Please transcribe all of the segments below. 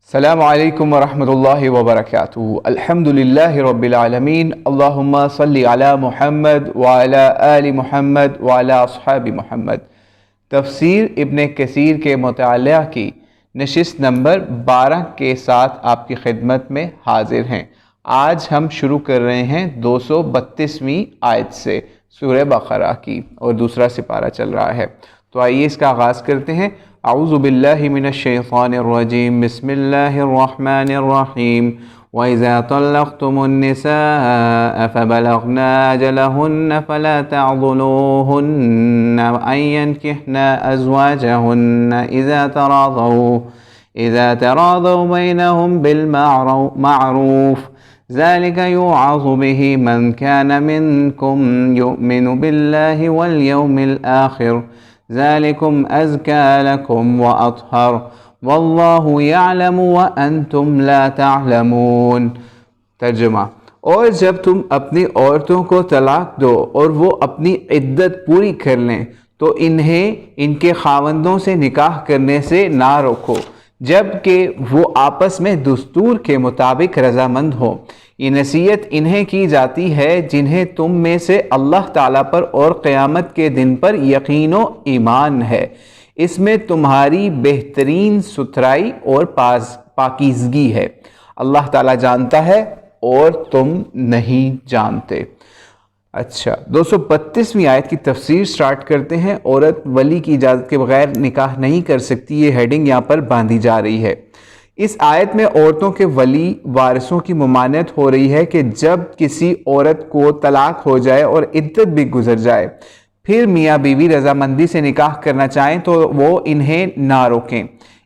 السلام علیکم ورحمۃ اللہ وبرکاتہ۔ الحمدللہ رب العالمین، اللہم صلی علی محمد وعلی آل محمد وعلی اصحاب محمد۔ تفسیر ابن کثیر کے مطالعہ کی نشست نمبر 12 کے ساتھ آپ کی خدمت میں حاضر ہیں۔ آج ہم شروع کر رہے ہیں 232ویں آیت سے سورہ بقرہ کی، اور دوسرا سپارہ چل رہا ہے۔ تو آئیے اس کا آغاز کرتے ہیں۔ اعوذ باللہ من الشیطان الرجیم، بسم اللہ الرحمن الرحیم۔ وَإِذَا طَلَّقْتُمُ النِّسَاءَ فَبَلَغْنَ أَجَلَهُنَّ فَلَا تَعْضُلُوهُنَّ أَن يَنكِحْنَ أَزْوَاجَهُنَّ إِذَا تَرَاضَوْا بَيْنَهُم بِالْمَعْرُوفِ ذَلِكَ يُوعَظُ بِهِ مَنْ كَانَ مِنكُمْ يُؤْمِنُ بِاللَّهِ وَالْيَوْمِ الْآخِرِ ذَلِكُمْ أَزْكَى لَكُمْ وَأَطْهَرُ وَاللَّهُ يَعْلَمُ وَأَنْتُمْ لَا تَعْلَمُونَ۔ ترجمہ: اور جب تم اپنی عورتوں کو طلاق دو اور وہ اپنی عدت پوری کر لیں تو انہیں ان کے خاوندوں سے نکاح کرنے سے نہ روکو جب کہ وہ آپس میں دستور کے مطابق رضامند ہو۔ یہ نصیحت انہیں کی جاتی ہے جنہیں تم میں سے اللہ تعالیٰ پر اور قیامت کے دن پر یقین و ایمان ہے۔ اس میں تمہاری بہترین ستھرائی اور پاکیزگی ہے۔ اللہ تعالیٰ جانتا ہے اور تم نہیں جانتے۔ اچھا، 232ویں آیت کی تفسیر سٹارٹ کرتے ہیں۔ عورت ولی کی اجازت کے بغیر نکاح نہیں کر سکتی، یہ ہیڈنگ یہاں پر باندھی جا رہی ہے۔ اس آیت میں عورتوں کے ولی وارثوں کی ممانعت ہو رہی ہے کہ جب کسی عورت کو طلاق ہو جائے اور عدت بھی گزر جائے، پھر میاں بیوی رضامندی سے نکاح کرنا چاہیں تو وہ انہیں نہ روکیں۔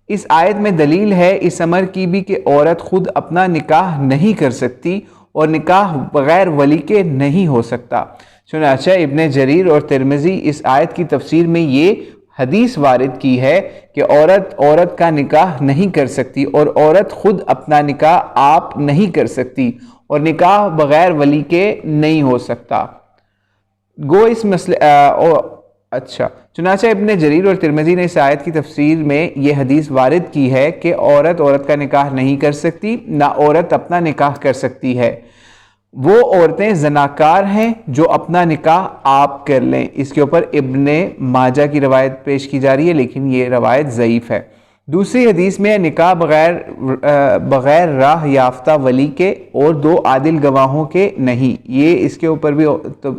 اس آیت میں دلیل ہے اس امر کی بھی کہ عورت خود اپنا نکاح نہیں کر سکتی اور نکاح بغیر ولی کے نہیں ہو سکتا۔ چنانچہ ابن جریر اور ترمذی اس آیت کی تفسیر میں یہ حدیث وارد کی ہے کہ عورت کا نکاح نہیں کر سکتی اور عورت خود اپنا نکاح آپ نہیں کر سکتی اور نکاح بغیر ولی کے نہیں ہو سکتا۔ گو اس مسئلے چنانچہ ابن جریر اور ترمذی نے اس آیت کی تفسیر میں یہ حدیث وارد کی ہے کہ عورت کا نکاح نہیں کر سکتی، نہ عورت اپنا نکاح کر سکتی ہے۔ وہ عورتیں زناکار ہیں جو اپنا نکاح آپ کر لیں۔ اس کے اوپر ابن ماجہ کی روایت پیش کی جا رہی ہے، لیکن یہ روایت ضعیف ہے۔ دوسری حدیث میں نکاح بغیر راہ یافتہ ولی کے اور 2 عادل گواہوں کے نہیں، یہ اس کے اوپر بھی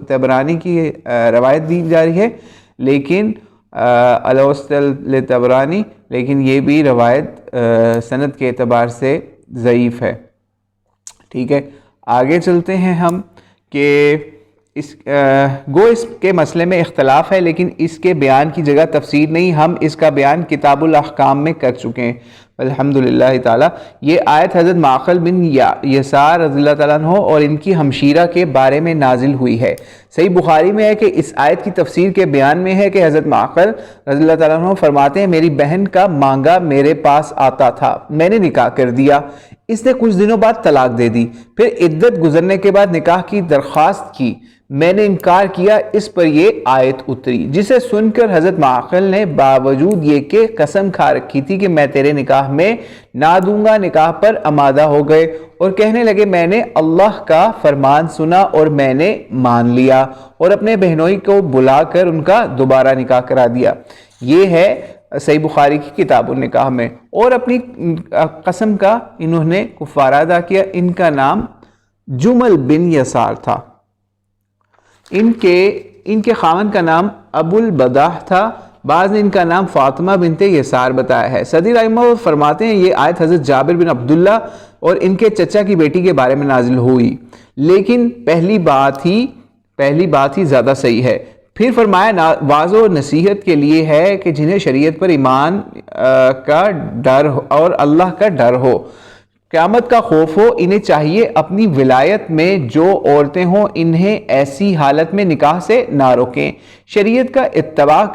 طبرانی کی روایت دی جا رہی ہے، لیکن طبرانی، لیکن یہ بھی روایت سند کے اعتبار سے ضعیف ہے۔ ٹھیک ہے، آگے چلتے ہیں ہم کہ اس کے مسئلے میں اختلاف ہے، لیکن اس کے بیان کی جگہ تفسیر نہیں، ہم اس کا بیان کتاب الاحکام میں کر چکے ہیں الحمدللہ تعالی۔ یہ آیت حضرت معقل بن یسار رضی اللہ تعالیٰ عنہ اور ان کی ہمشیرہ کے بارے میں نازل ہوئی ہے۔ صحیح بخاری میں ہے کہ اس آیت کی تفسیر کے بیان میں ہے کہ حضرت معقل رضی اللہ تعالیٰ عنہ فرماتے ہیں، میری بہن کا مانگا میرے پاس آتا تھا، میں نے نکاح کر دیا، اس نے کچھ دنوں بعد طلاق دے دی، پھر عدت گزرنے کے بعد نکاح کی درخواست کی، میں نے انکار کیا، اس پر یہ آیت اتری، جسے سن کر حضرت معقل نے باوجود یہ کہ قسم کھا رکھی تھی کہ میں تیرے نکاح میں نہ دوں گا، نکاح پر آمادہ ہو گئے اور کہنے لگے میں نے اللہ کا فرمان سنا اور میں نے مان لیا، اور اپنے بہنوئی کو بلا کر ان کا دوبارہ نکاح کرا دیا۔ یہ ہے صحیح بخاری کی کتاب النکاح میں۔ اور اپنی قسم کا انہوں نے کفارہ ادا کیا۔ ان کا نام جمل بن یسار تھا، ان کے خاوند کا نام ابو البداح تھا، بعض نے ان کا نام فاطمہ بنت یسار بتایا ہے۔ صدی رحمہ اللہ فرماتے ہیں یہ آیت حضرت جابر بن عبداللہ اور ان کے چچا کی بیٹی کے بارے میں نازل ہوئی، لیکن پہلی بات ہی زیادہ صحیح ہے۔ پھر فرمایا واضح و نصیحت کے لیے ہے کہ جنہیں شریعت پر ایمان کا ڈر اور اللہ کا ڈر ہو، قیامت کا خوف ہو، انہیں چاہیے اپنی ولایت میں جو عورتیں ہوں انہیں ایسی حالت میں نکاح سے نہ روکیں، شریعت کا اتباع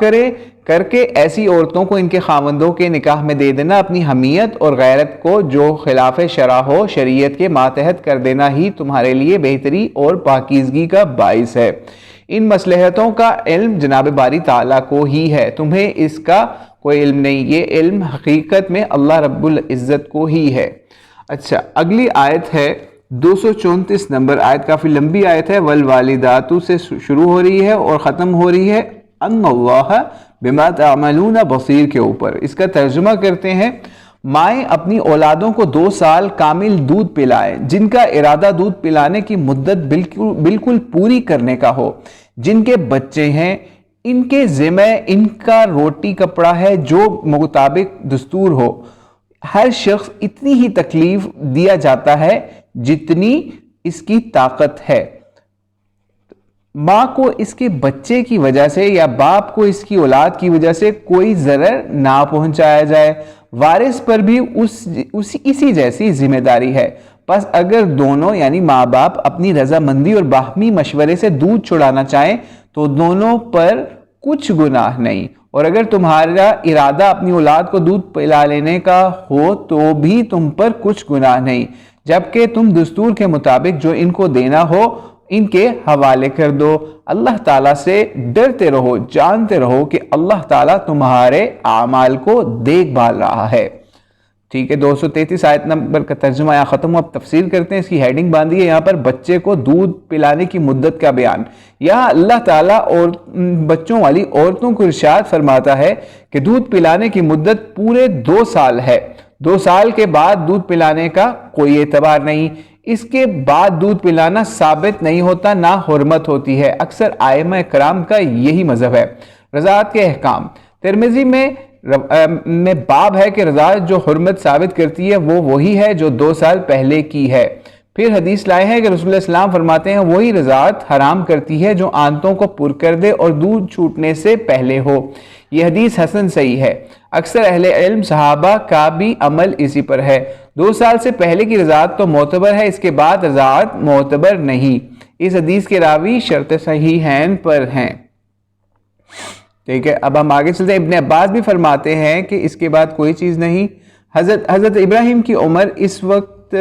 کر کے ایسی عورتوں کو ان کے خاوندوں کے نکاح میں دے دینا، اپنی حمیت اور غیرت کو جو خلاف شرع ہو شریعت کے ماتحت کر دینا ہی تمہارے لیے بہتری اور پاکیزگی کا باعث ہے۔ ان مصلحتوں کا علم جناب باری تعالیٰ کو ہی ہے، تمہیں اس کا کوئی علم نہیں، یہ علم حقیقت میں اللہ رب العزت کو ہی ہے۔ اچھا، اگلی آیت ہے 234 نمبر آیت، کافی لمبی آیت ہے، والوالدات سے شروع ہو رہی ہے اور ختم ہو رہی ہے ان اللہ بما تعملون بصیر کے اوپر۔ اس کا ترجمہ کرتے ہیں، مائیں اپنی اولادوں کو 2 سال کامل دودھ پلائیں، جن کا ارادہ دودھ پلانے کی مدت بالکل پوری کرنے کا ہو، جن کے بچے ہیں ان کے ذمہ ان کا روٹی کپڑا ہے جو مطابق دستور ہو۔ ہر شخص اتنی ہی تکلیف دیا جاتا ہے جتنی اس کی طاقت ہے۔ ماں کو اس کے بچے کی وجہ سے یا باپ کو اس کی اولاد کی وجہ سے کوئی ضرر نہ پہنچایا جائے۔ وارث پر بھی اسی جیسی ذمہ داری ہے۔ پس اگر دونوں یعنی ماں باپ اپنی رضامندی اور باہمی مشورے سے دودھ چھڑانا چاہیں تو دونوں پر کچھ گناہ نہیں، اور اگر تمہارا ارادہ اپنی اولاد کو دودھ پلا لینے کا ہو تو بھی تم پر کچھ گناہ نہیں، جبکہ تم دستور کے مطابق جو ان کو دینا ہو ان کے حوالے کر دو۔ اللہ تعالیٰ سے ڈرتے رہو، جانتے رہو کہ اللہ تعالیٰ تمہارے اعمال کو دیکھ بھال رہا ہے۔ ٹھیک ہے، 233 آیت نمبر کا ترجمہ یہاں ختم ہوا۔ اب تفسیر کرتے ہیں، اس کی ہیڈنگ باندھی ہے یہاں پر بچے کو دودھ پلانے کی مدت کا بیان۔ یہاں اللہ تعالیٰ اور بچوں والی عورتوں کو ارشاد فرماتا ہے کہ دودھ پلانے کی مدت پورے 2 سال ہے۔ 2 سال کے بعد دودھ پلانے کا کوئی اعتبار نہیں، اس کے بعد دودھ پلانا ثابت نہیں ہوتا، نہ حرمت ہوتی ہے۔ اکثر ائمہ کرام کا یہی مذہب ہے۔ رضاعت کے احکام، ترمذی میں باب ہے کہ رضاعت جو حرمت ثابت کرتی ہے وہ وہی ہے جو 2 سال پہلے کی ہے۔ پھر حدیث لائے ہیں کہ رسول اللہ صلی اللہ علیہ وسلم فرماتے ہیں وہی رضاعت حرام کرتی ہے جو آنتوں کو پر کر دے اور دودھ چھوٹنے سے پہلے ہو۔ یہ حدیث حسن صحیح ہے۔ اکثر اہل علم صحابہ کا بھی عمل اسی پر ہے۔ 2 سال سے پہلے کی رضاعت تو معتبر ہے، اس کے بعد رضاعت معتبر نہیں۔ اس حدیث کے راوی شرط صحیحین پر ہیں۔ ٹھیک ہے، اب ہم آگے چلتے ہیں۔ ابن عباس بھی فرماتے ہیں کہ اس کے بعد کوئی چیز نہیں۔ حضرت ابراہیم کی عمر اس وقت،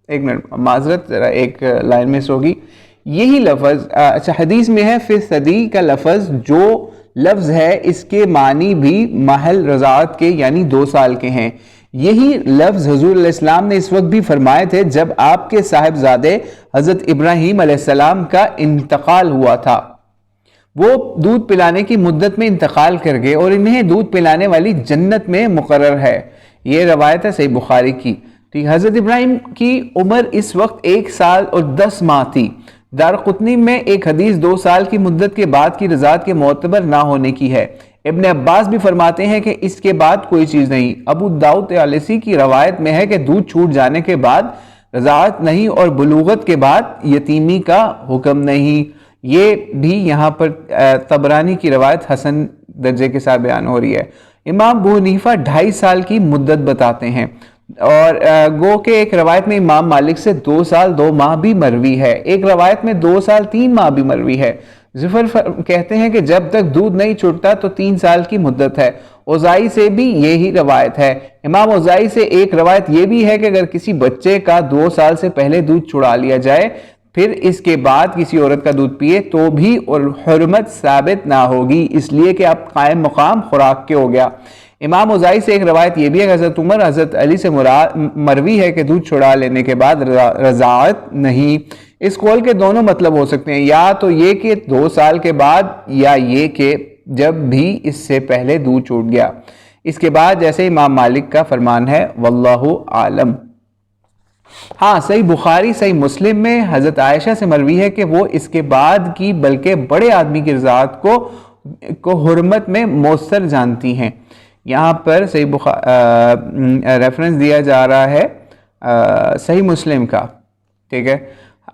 ایک منٹ معذرت، ذرا ایک لائن مس ہوگی، یہی لفظ اچھا حدیث میں ہے فی صدی کا لفظ، جو لفظ ہے اس کے معنی بھی محل رضاعت کے یعنی 2 سال کے ہیں۔ یہی لفظ حضور علیہ السلام نے اس وقت بھی فرمائے تھے جب آپ کے صاحبزادے حضرت ابراہیم علیہ السلام کا انتقال ہوا تھا۔ وہ دودھ پلانے کی مدت میں انتقال کر گئے اور انہیں دودھ پلانے والی جنت میں مقرر ہے۔ یہ روایت ہے صحیح بخاری کی۔ حضرت ابراہیم کی عمر اس وقت 1 سال اور 10 ماہ تھی۔ دارقطنی میں ایک حدیث 2 سال کی مدت کے بعد کی رضاعت کے معتبر نہ ہونے کی ہے۔ ابن عباس بھی فرماتے ہیں کہ اس کے بعد کوئی چیز نہیں۔ ابو داؤد طیالسی کی روایت میں ہے کہ دودھ چھوٹ جانے کے بعد رضاعت نہیں اور بلوغت کے بعد یتیمی کا حکم نہیں۔ یہ بھی یہاں پر طبرانی کی روایت حسن درجے کے ساتھ بیان ہو رہی ہے۔ امام ابو حنیفہ 2.5 سال کی مدت بتاتے ہیں، اور گو کہ ایک روایت میں امام مالک سے 2 سال 2 ماہ بھی مروی ہے، ایک روایت میں 2 سال 3 ماہ بھی مروی ہے۔ ظفر کہتے ہیں کہ جب تک دودھ نہیں چھوٹتا تو 3 سال کی مدت ہے۔ اوزائی سے بھی یہی روایت ہے۔ امام اوزائی سے ایک روایت یہ بھی ہے کہ اگر کسی بچے کا 2 سال سے پہلے دودھ چھڑا لیا جائے پھر اس کے بعد کسی عورت کا دودھ پیے تو بھی اور حرمت ثابت نہ ہوگی، اس لیے کہ اب قائم مقام خوراک کے ہو گیا۔ امام اوزائی سے ایک روایت یہ بھی ہے کہ حضرت عمر حضرت علی سے مروی ہے کہ دودھ چھڑا لینے کے بعد رضاعت نہیں۔ اس قول کے دونوں مطلب ہو سکتے ہیں، یا تو یہ کہ 2 سال کے بعد، یا یہ کہ جب بھی اس سے پہلے دودھ چھوٹ گیا۔ اس کے بعد جیسے امام مالک کا فرمان ہے، واللہ عالم۔ ہاں، صحیح بخاری صحیح مسلم میں حضرت عائشہ سے مروی ہے کہ وہ اس کے بعد کی بلکہ بڑے آدمی کی رضاعت کو حرمت میں مؤثر جانتی ہیں۔ یہاں پر صحیح ریفرنس دیا جا رہا ہے صحیح مسلم کا، ٹھیک ہے۔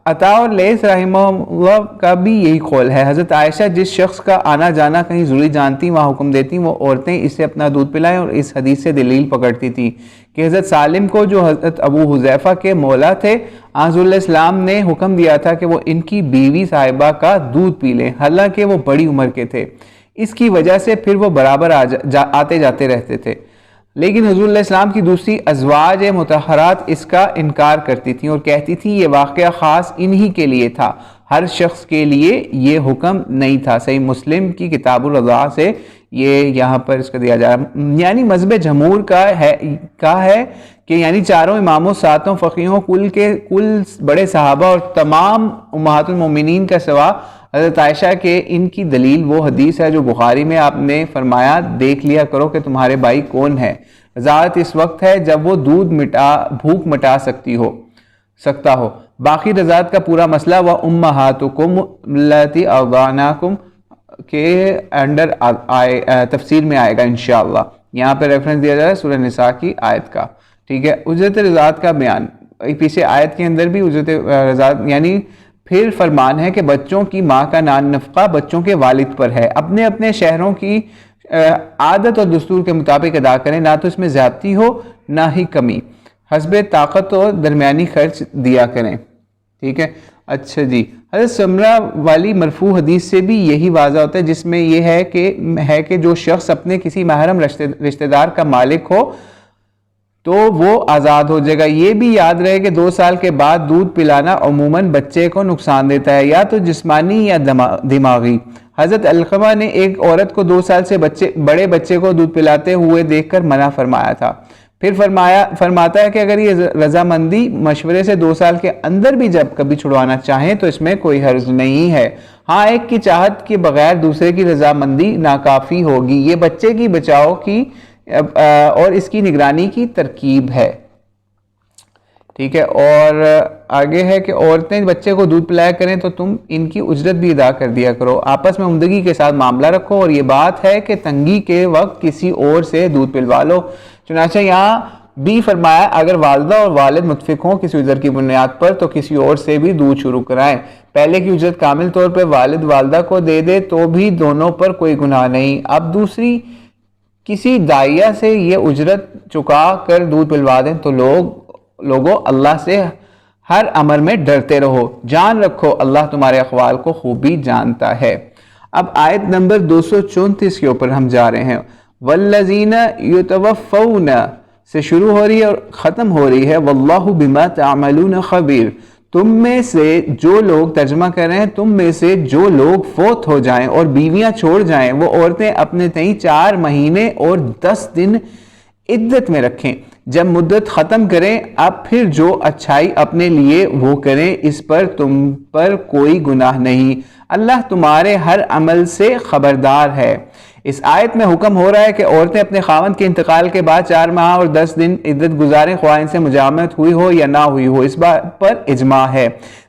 عطا اور لیث رحمہ اللہ کا بھی یہی قول ہے۔ حضرت عائشہ جس شخص کا آنا جانا کہیں ضروری جانتی وہاں حکم دیتی وہ عورتیں اسے اپنا دودھ پلائیں، اور اس حدیث سے دلیل پکڑتی تھی کہ حضرت سالم کو جو حضرت ابو حذیفہ کے مولا تھے، حضور علیہ السلام نے حکم دیا تھا کہ وہ ان کی بیوی صاحبہ کا دودھ پی لیں، حالانکہ وہ بڑی عمر کے تھے۔ اس کی وجہ سے پھر وہ برابر آتے جاتے رہتے تھے، لیکن حضور علیہ السلام کی دوسری ازواج مطہرات اس کا انکار کرتی تھیں اور کہتی تھیں یہ واقعہ خاص انہی کے لیے تھا، ہر شخص کے لیے یہ حکم نہیں تھا۔ صحیح مسلم کی کتاب الرضاع سے یہ یہاں پر اس کا دیا جا رہا ہے. یعنی مذہب جمہور کا ہے کہ یعنی چاروں اماموں، ساتوں فقیہوں، کل بڑے صحابہ اور تمام امہات المومنین کا سوا حضرت عائشہ کے ان کی دلیل وہ حدیث ہے جو بخاری میں آپ نے فرمایا دیکھ لیا کرو کہ تمہارے بھائی کون ہے. رضاعت اس وقت ہے جب وہ بھوک مٹا سکتا ہو. باقی رضاعت کا پورا مسئلہ وہ امہاتکم اللاتی ارضعنکم کے انڈر تفسیر میں آئے گا انشاءاللہ. یہاں پہ ریفرنس دیا جائے سورہ نساء کی آیت کا. ٹھیک ہے. اجرت رضاعت کا بیان پیچھے آیت کے اندر بھی اجرت رضاعت یعنی پھر فرمان ہے کہ بچوں کی ماں کا نان نفقہ بچوں کے والد پر ہے. اپنے اپنے شہروں کی عادت اور دستور کے مطابق ادا کریں، نہ تو اس میں زیادتی ہو نہ ہی کمی. حسب طاقت اور درمیانی خرچ دیا کریں. ٹھیک ہے. اچھا جی. حضرت سمرہ والی مرفوع حدیث سے بھی یہی واضح ہوتا ہے، جس میں یہ ہے کہ جو شخص اپنے کسی محرم رشتہ دار کا مالک ہو تو وہ آزاد ہو جائے گا. یہ بھی یاد رہے کہ 2 سال کے بعد دودھ پلانا عموماً بچے کو نقصان دیتا ہے، یا تو جسمانی یا دماغی. حضرت علقمہ نے ایک عورت کو 2 سال سے بڑے بچے کو دودھ پلاتے ہوئے دیکھ کر منع فرمایا تھا. پھر فرماتا ہے کہ اگر یہ رضامندی مشورے سے 2 سال کے اندر بھی جب کبھی چھڑوانا چاہیں تو اس میں کوئی حرج نہیں ہے. ہاں، ایک کی چاہت کے بغیر دوسرے کی رضامندی ناکافی ہوگی. یہ بچے کی بچاؤ کی اور اس کی نگرانی کی ترکیب ہے. ٹھیک ہے. اور آگے ہے کہ عورتیں بچے کو دودھ پلایا کریں تو تم ان کی اجرت بھی ادا کر دیا کرو. آپس میں عمدگی کے ساتھ معاملہ رکھو، اور یہ بات ہے کہ تنگی کے وقت کسی اور سے دودھ پلوا لو. چنانچہ یہاں بھی فرمایا اگر والدہ اور والد متفق ہوں کسی عذر کی بنیاد پر تو کسی اور سے بھی دودھ شروع کرائیں. پہلے کی اجرت کامل طور پر والد والدہ کو دے دے تو بھی دونوں پر کوئی گناہ نہیں. اب دوسری کسی داعیہ سے یہ اجرت چکا کر دودھ پلوا دیں تو لوگوں اللہ سے ہر امر میں ڈرتے رہو. جان رکھو اللہ تمہارے اقوال کو خوبی جانتا ہے. اب آیت نمبر 234 کے اوپر ہم جا رہے ہیں. والذین یتوفون سے شروع ہو رہی ہے اور ختم ہو رہی ہے واللہ بما تعملون خبیر. تم میں سے جو لوگ، ترجمہ کر رہے ہیں، تم میں سے جو لوگ فوت ہو جائیں اور بیویاں چھوڑ جائیں وہ عورتیں اپنے تئیں 4 مہینے اور 10 دن عدت میں رکھیں. جب مدت ختم کریں اب پھر جو اچھائی اپنے لیے وہ کریں، اس پر تم پر کوئی گناہ نہیں. اللہ تمہارے ہر عمل سے خبردار ہے. اس آیت میں حکم ہو رہا ہے کہ عورتیں اپنے خاوند کے انتقال کے بعد 4 ماہ اور 10 دن عدت گزاریں، خواہ ان سے مجامعت ہوئی ہو یا نہ ہوئی ہو. اس بات پر اجماع ہے.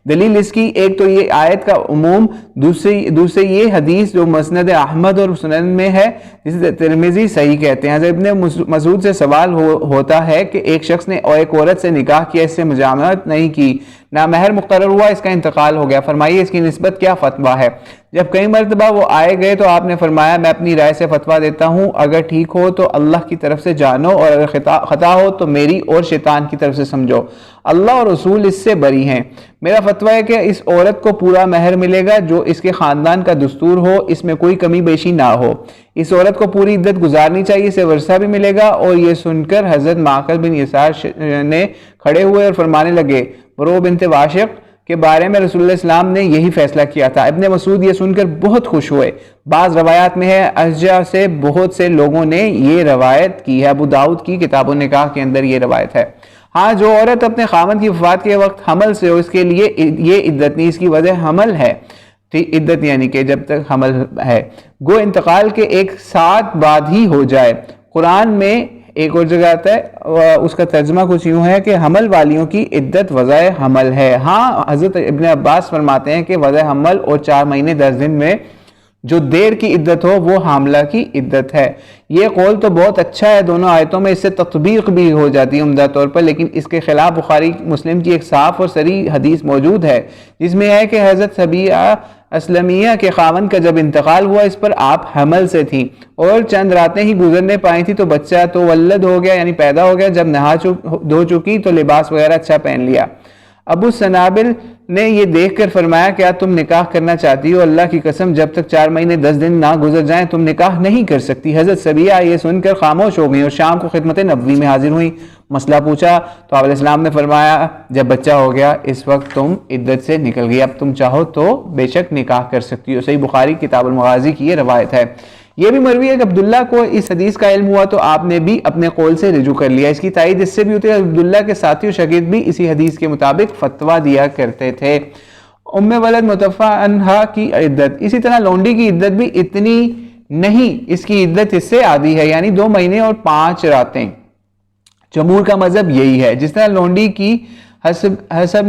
دلیل اس کی ایک تو یہ آیت کا عموم، دوسرے یہ حدیث جو مسند احمد اور سنن میں ہے جسے ترمذی صحیح کہتے ہیں. حضرت ابن مسعود سے سوال ہوتا ہے کہ ایک شخص نے ایک عورت سے نکاح کیا، اس سے مجامعت نہیں کی، نامہر مقرر ہوا، اس کا انتقال ہو گیا. فرمائیے اس کی نسبت کیا فتویٰ ہے؟ جب کئی مرتبہ وہ آئے گئے تو آپ نے فرمایا میں اپنی رائے سے فتویٰ دیتا ہوں، اگر ٹھیک ہو تو اللہ کی طرف سے جانو اور اگر خطا ہو تو میری اور شیطان کی طرف سے سمجھو. اللہ اور رسول اس سے بری ہیں. میرا فتویٰ ہے کہ اس عورت کو پورا مہر ملے گا جو اس کے خاندان کا دستور ہو، اس میں کوئی کمی بیشی نہ ہو. اس عورت کو پوری عدت گزارنی چاہیے، اسے ورثہ بھی ملے گا. اور یہ سن کر حضرت معقل بن یسار نے کھڑے ہوئے اور فرمانے لگے برو بنت واشق کے بارے میں رسول اللہ السلام نے یہی فیصلہ کیا تھا. ابن مسعود یہ سن کر بہت خوش ہوئے. بعض روایات میں ہے اشجع سے بہت سے لوگوں نے یہ روایت کی ہے. ابو داؤد کی کتاب النکاح کے اندر یہ روایت ہے. ہاں، جو عورت اپنے خاوند کی وفات کے وقت حمل سے ہو اس کے لیے یہ عدت نہیں، اس کی وجہ حمل ہے. عدت یعنی کہ جب تک حمل ہے، گو انتقال کے ایک ساتھ بعد ہی ہو جائے. قرآن میں ایک اور جگہ آتا ہے، اس کا ترجمہ کچھ یوں ہے کہ حمل والیوں کی عدت وضع حمل ہے. ہاں، حضرت ابن عباس فرماتے ہیں کہ وضع حمل اور 4 مہینے 10 دن میں جو دیر کی عدت ہو وہ حاملہ کی عدت ہے. یہ قول تو بہت اچھا ہے، دونوں آیتوں میں اس سے تطبیق بھی ہو جاتی ہے عمدہ طور پر، لیکن اس کے خلاف بخاری مسلم کی ایک صاف اور صریح حدیث موجود ہے جس میں ہے کہ حضرت سبیعہ اسلمیہ کے خاوند کا جب انتقال ہوا اس پر آپ حمل سے تھیں اور چند راتیں ہی گزرنے پائی تھی تو بچہ تو ولد ہو گیا، یعنی پیدا ہو گیا. جب نہا دھو چکی تو لباس وغیرہ اچھا پہن لیا. ابو سنابل نے یہ دیکھ کر فرمایا کیا تم نکاح کرنا چاہتی ہو؟ اللہ کی قسم جب تک 4 مہینے 10 دن نہ گزر جائیں تم نکاح نہیں کر سکتی. حضرت سبیعہ یہ سن کر خاموش ہو گئی اور شام کو خدمت نبوی میں حاضر ہوئی. مسئلہ پوچھا تو آپ علیہ السلام نے فرمایا جب بچہ ہو گیا اس وقت تم عدت سے نکل گئی، اب تم چاہو تو بے شک نکاح کر سکتی ہو. صحیح بخاری کتاب المغازی کی یہ روایت ہے. یہ بھی مروی ہے کہ عبداللہ کو اس حدیث کا علم ہوا تو آپ نے بھی اپنے قول سے رجوع کر لیا. اس کی تائید اس سے بھی ہوتی ہے عبداللہ کے ساتھی و شاگرد بھی اسی حدیث کے مطابق فتویٰ دیا کرتے تھے. ام ولد متوفی عنہا کی عدت, اسی طرح لونڈی کی عدت بھی اتنی نہیں, اس کی عدت اس سے آدھی ہے, یعنی 2 مہینے اور 5 راتیں. جمہور کا مذہب یہی ہے. جس طرح لونڈی کی حسب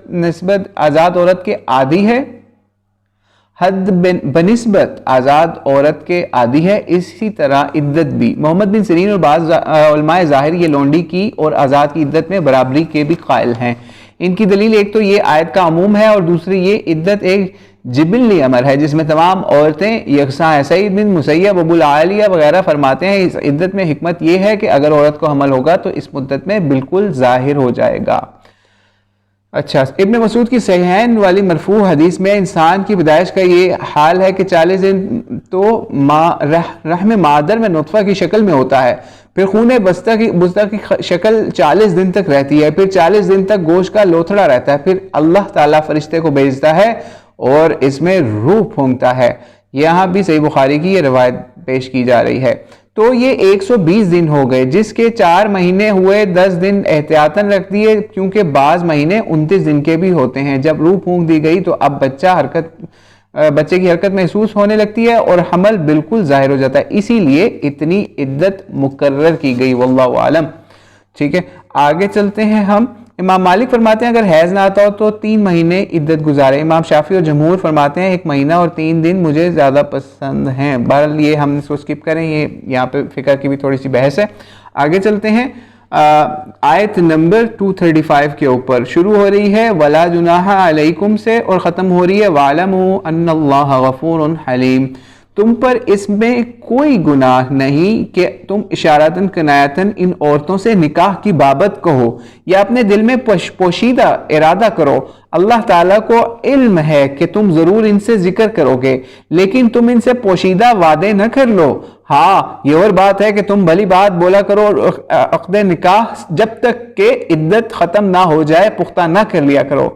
نسبت آزاد عورت کے عادی ہے, حد بنسبت آزاد عورت کے عادی ہے, اسی طرح عدت بھی. محمد بن سیرین اور بعض علماء ظاہر یہ لونڈی کی اور آزاد کی عدت میں برابری کے بھی قائل ہیں. ان کی دلیل ایک تو یہ آیت کا عموم ہے, اور دوسری یہ عدت ایک جبلی امر ہے جس میں تمام عورتیں یکساں ہیں. سعید بن مسیب ابو العالیہ وغیرہ فرماتے ہیں اس عدت میں حکمت یہ ہے کہ اگر عورت کو حمل ہوگا تو اس مدت میں بالکل ظاہر ہو جائے گا. اچھا, ابن مسعود کی صحیحین والی مرفوع حدیث میں انسان کی پیدائش کا یہ حال ہے کہ 40 دن تو رحم مادر میں نطفہ کی شکل میں ہوتا ہے, پھر خون بستہ کی شکل 40 دن تک رہتی ہے, پھر 40 دن تک گوشت کا لوتھڑا رہتا ہے, پھر اللہ تعالیٰ فرشتے کو بھیجتا ہے اور اس میں روح پھونکتا ہے. یہاں بھی صحیح بخاری کی یہ روایت پیش کی جا رہی ہے. تو یہ 120 دن ہو گئے, جس کے 4 مہینے ہوئے, 10 دن احتیاطاً رکھ دیے کیونکہ بعض مہینے 29 دن کے بھی ہوتے ہیں. جب روح پھونک دی گئی تو اب بچے کی حرکت محسوس ہونے لگتی ہے اور حمل بالکل ظاہر ہو جاتا ہے, اسی لیے اتنی عدت مقرر کی گئی. واللہ عالم. ٹھیک ہے, آگے چلتے ہیں ہم. امام مالک فرماتے ہیں اگر حیض نہ آتا ہو تو 3 مہینے عدت گزارے. امام شافعی اور جمہور فرماتے ہیں 1 مہینہ اور 3 دن مجھے زیادہ پسند ہیں. بہرحال یہ ہم اس کو سکپ کریں, یہ یہاں پہ فقہ کی بھی تھوڑی سی بحث ہے. آگے چلتے ہیں. آیت نمبر 235 کے اوپر شروع ہو رہی ہے وَلَا جُنَاحَ عَلَيْكُمْ سے, اور ختم ہو رہی ہے وَاعْلَمُوا أَنَّ اللَّهَ غَفُورٌ حَلِيمٌ. تم پر اس میں کوئی گناہ نہیں کہ تم اشارتاً کنایتاً ان عورتوں سے نکاح کی بابت کہو یا اپنے دل میں پوشیدہ ارادہ کرو. اللہ تعالیٰ کو علم ہے کہ تم ضرور ان سے ذکر کرو گے, لیکن تم ان سے پوشیدہ وعدے نہ کر لو. ہاں, یہ اور بات ہے کہ تم بھلی بات بولا کرو اور عقد نکاح جب تک کہ عدت ختم نہ ہو جائے پختہ نہ کر لیا کرو.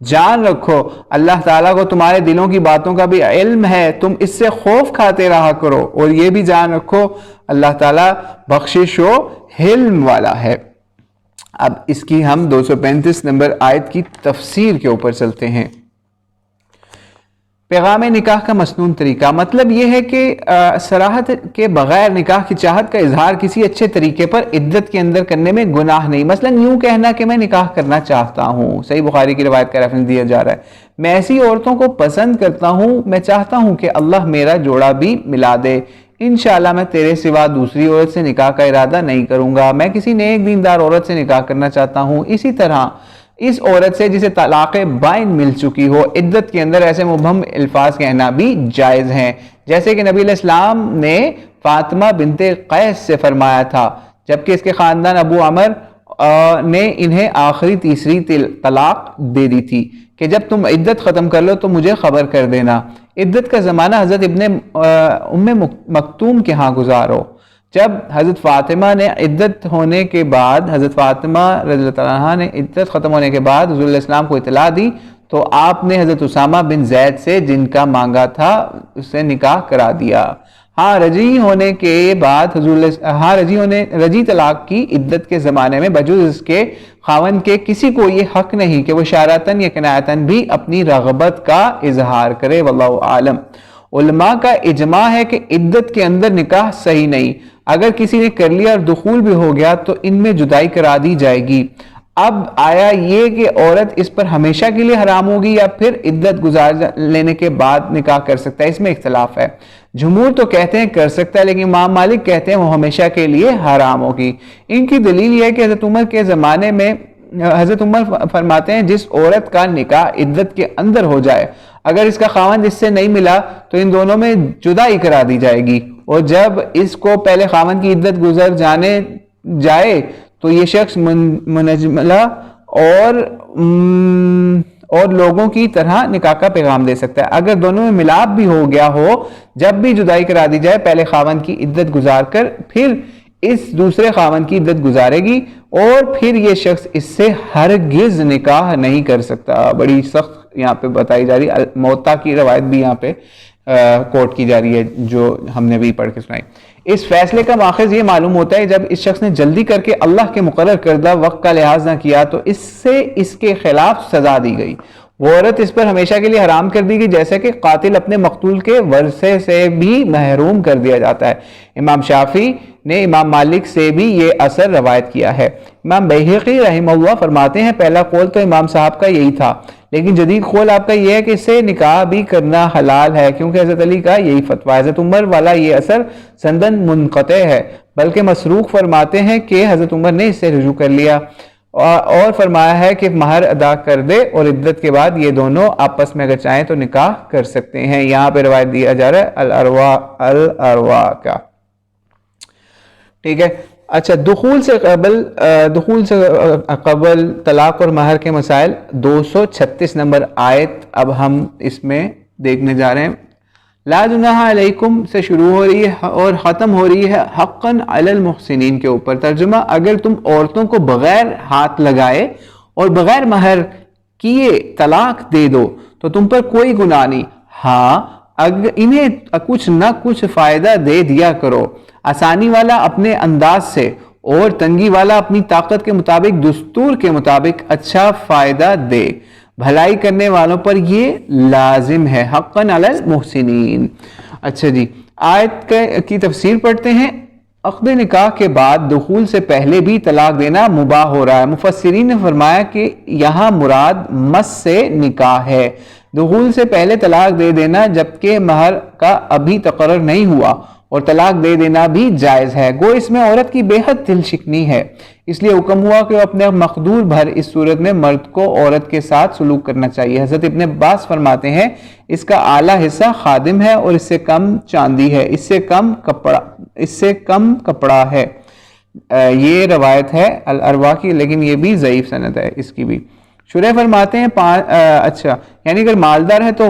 جان رکھو اللہ تعالیٰ کو تمہارے دلوں کی باتوں کا بھی علم ہے, تم اس سے خوف کھاتے رہا کرو, اور یہ بھی جان رکھو اللہ تعالیٰ بخشش و حلم والا ہے. اب اس کی ہم 235 نمبر آیت کی تفسیر کے اوپر چلتے ہیں. پیغام نکاح کا مسنون طریقہ, مطلب یہ ہے کہ صراحت کے بغیر نکاح کی چاہت کا اظہار کسی اچھے طریقے پر عدت کے اندر کرنے میں گناہ نہیں. مثلا یوں کہنا کہ میں نکاح کرنا چاہتا ہوں, صحیح بخاری کی روایت کا ریفرنس دیا جا رہا ہے, میں ایسی عورتوں کو پسند کرتا ہوں, میں چاہتا ہوں کہ اللہ میرا جوڑا بھی ملا دے, انشاءاللہ میں تیرے سوا دوسری عورت سے نکاح کا ارادہ نہیں کروں گا, میں کسی نیک دیندار عورت سے نکاح کرنا چاہتا ہوں. اسی طرح اس عورت سے جسے طلاق بائن مل چکی ہو عدت کے اندر ایسے مبہم الفاظ کہنا بھی جائز ہیں, جیسے کہ نبی علیہ السلام نے فاطمہ بنت قیس سے فرمایا تھا, جبکہ اس کے خاندان ابو عمر نے انہیں آخری تیسری طلاق دے دی تھی کہ جب تم عدت ختم کر لو تو مجھے خبر کر دینا. عدت کا زمانہ حضرت ام مکتوم کے ہاں گزارو. جب حضرت فاطمہ نے عدت ہونے کے بعد حضرت فاطمہ رضی اللہ عنہا نے عدت ختم ہونے کے بعد حضور علیہ السلام کو اطلاع دی تو آپ نے حضرت اسامہ بن زید سے جن کا مانگا تھا اس سے نکاح کرا دیا. رجی ہونے کے بعد رجی طلاق کی عدت کے زمانے میں بجوز اس کے خاوند کے کسی کو یہ حق نہیں کہ وہ اشارتاً یا کنایتاً بھی اپنی رغبت کا اظہار کرے. واللہ عالم. علماء کا اجماع ہے کہ عدت کے اندر نکاح صحیح نہیں, اگر کسی نے کر لیا اور دخول بھی ہو گیا تو ان میں جدائی کرا دی جائے گی. اب آیا یہ کہ عورت اس پر ہمیشہ کے لیے حرام ہوگی یا پھر عدت گزار لینے کے بعد نکاح کر سکتا ہے, اس میں اختلاف ہے. جمہور تو کہتے ہیں کر سکتا ہے, لیکن امام مالک کہتے ہیں وہ ہمیشہ کے لیے حرام ہوگی. ان کی دلیل یہ ہے کہ حضرت عمر کے زمانے میں حضرت عمر فرماتے ہیں جس عورت کا نکاح عدت کے اندر ہو جائے اگر اس کا خاوند اس سے نہیں ملا تو ان دونوں میں جدائی کرا دی جائے گی, اور جب اس کو پہلے خاوند کی عدت گزر جانے جائے تو یہ شخص منجملہ اور لوگوں کی طرح نکاح کا پیغام دے سکتا ہے. اگر دونوں میں ملاپ بھی ہو گیا ہو, جب بھی جدائی کرا دی جائے پہلے خاوند کی عدت گزار کر پھر اس دوسرے خاوند کی عدت گزارے گی, اور پھر یہ شخص اس سے ہرگز نکاح نہیں کر سکتا. بڑی سخت یہاں پہ بتائی جا رہی, موتا کی روایت بھی یہاں پہ کوٹ کی جا رہی ہے جو ہم نے ابھی پڑھ کے سنائی. اس فیصلے کا ماخذ یہ معلوم ہوتا ہے جب اس شخص نے جلدی کر کے اللہ کے مقرر کردہ وقت کا لحاظ نہ کیا تو اس سے اس کے خلاف سزا دی گئی. وہ عورت اس پر ہمیشہ کے لیے حرام کر دی گئی جیسے کہ قاتل اپنے مقتول کے ورثے سے بھی محروم کر دیا جاتا ہے. امام شافعی نے امام مالک سے بھی یہ اثر روایت کیا ہے. امام بیہقی رحمہ اللہ فرماتے ہیں پہلا قول تو امام صاحب کا یہی تھا لیکن جدید قول آپ کا یہ ہے کہ اس سے نکاح بھی کرنا حلال ہے کیونکہ حضرت علی کا یہی فتویٰ. حضرت عمر والا یہ اثر سندن منقطع ہے بلکہ مسروق فرماتے ہیں کہ حضرت عمر نے اس سے رجوع کر لیا اور فرمایا ہے کہ مہر ادا کر دے اور عدت کے بعد یہ دونوں آپس میں اگر چاہیں تو نکاح کر سکتے ہیں. یہاں پہ روایت دیا جا رہا ہے الارواح کا. ٹھیک ہے. اچھا, دخول سے قبل طلاق اور مہر کے مسائل 236 نمبر آیت اب ہم اس میں دیکھنے جا رہے ہیں. لا جناح علیکم سے شروع ہو رہی ہے اور ختم ہو رہی ہے حقا علی المحسنین کے اوپر. ترجمہ, اگر تم عورتوں کو بغیر ہاتھ لگائے اور بغیر مہر کیے طلاق دے دو تو تم پر کوئی گناہ نہیں. ہاں, انہیں کچھ نہ کچھ فائدہ دے دیا کرو, آسانی والا اپنے انداز سے اور تنگی والا اپنی طاقت کے مطابق دستور کے مطابق اچھا فائدہ دے. بھلائی کرنے والوں پر یہ لازم ہے حقا علی المحسنین. اچھا جی, آیت کی تفسیر پڑھتے ہیں. عقد نکاح کے بعد دخول سے پہلے بھی طلاق دینا مباح ہو رہا ہے. مفسرین نے فرمایا کہ یہاں مراد مس سے نکاح ہے. دخول سے پہلے طلاق دے دینا جبکہ مہر کا ابھی تقرر نہیں ہوا اور طلاق دے دینا بھی جائز ہے. گو اس میں عورت کی بے حد دل شکنی ہے, اس لیے حکم ہوا کہ وہ اپنے مقدور بھر اس صورت میں مرد کو عورت کے ساتھ سلوک کرنا چاہیے. حضرت ابن عباس فرماتے ہیں اس کا اعلیٰ حصہ خادم ہے اور اس سے کم چاندی ہے, اس سے کم کپڑا ہے. یہ روایت ہے الارواح کی لیکن یہ بھی ضعیف سند ہے اس کی بھی. شرح فرماتے ہیں اچھا, یعنی اگر مالدار ہے تو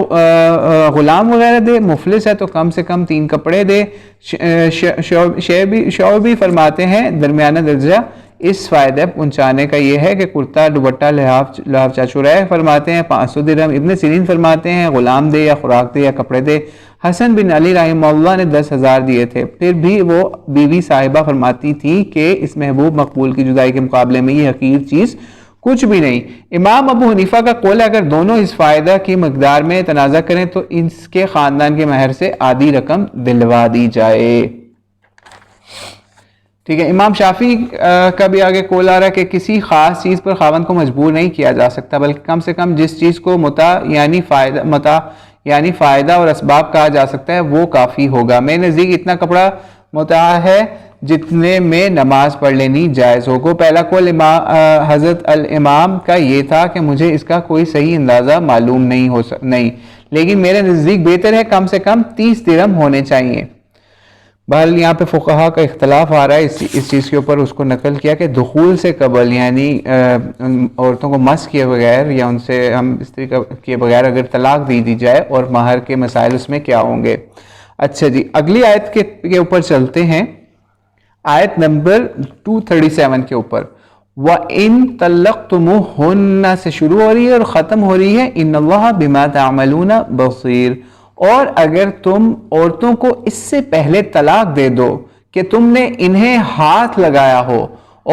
غلام وغیرہ دے, مفلس ہے تو کم سے کم 3 کپڑے دے. شعبی فرماتے ہیں درمیانہ درجہ اس فائدہ پہنچانے کا یہ ہے کہ کرتا دوپٹہ لحاف چا. شرح فرماتے ہیں 500 درہم. ابن سیرین فرماتے ہیں غلام دے یا خوراک دے یا کپڑے دے. حسن بن علی رحمہ اللہ نے 10,000 دیے تھے. پھر بھی وہ بیوی صاحبہ فرماتی تھی کہ اس محبوب مقبول کی جدائی کے مقابلے میں یہ حقیر چیز کچھ بھی نہیں. امام ابو حنیفہ کا قول ہے اگر دونوں اس فائدہ کی مقدار میں تنازع کریں تو اس کے خاندان کے مہر سے آدھی رقم دلوا دی جائے. ٹھیک ہے. امام شافعی کا بھی آگے قول آ رہا ہے کہ کسی خاص چیز پر خاوند کو مجبور نہیں کیا جا سکتا بلکہ کم سے کم جس چیز کو متاع یعنی فائدہ اور اسباب کہا جا سکتا ہے وہ کافی ہوگا. میرے نزدیک اتنا کپڑا متاع ہے جتنے میں نماز پڑھ لینی جائز ہوگا. پہلا قول حضرت الامام کا یہ تھا کہ مجھے اس کا کوئی صحیح اندازہ معلوم نہیں لیکن میرے نزدیک بہتر ہے کم سے کم 30 درہم ہونے چاہیے. بہرحال یہاں پہ فقہا کا اختلاف آ رہا ہے اس چیز کے اوپر. اس کو نقل کیا کہ دخول سے قبل یعنی عورتوں کو مس کیے بغیر یا ان سے ہم استری کیے بغیر اگر طلاق دی جائے اور مہر کے مسائل اس میں کیا ہوں گے. اچھا جی, اگلی آیت کے اوپر چلتے ہیں. آیت نمبر 237 کے اوپر وَإِن طَلَّقْتُمُوهُنَّ سے شروع ہو رہی ہے اور ختم ہو رہی ہے إِنَّ اللَّهَ بِمَا تَعْمَلُونَ بَصِيرٌ. اور اگر تم عورتوں کو اس سے پہلے طلاق دے دو کہ تم نے انہیں ہاتھ لگایا ہو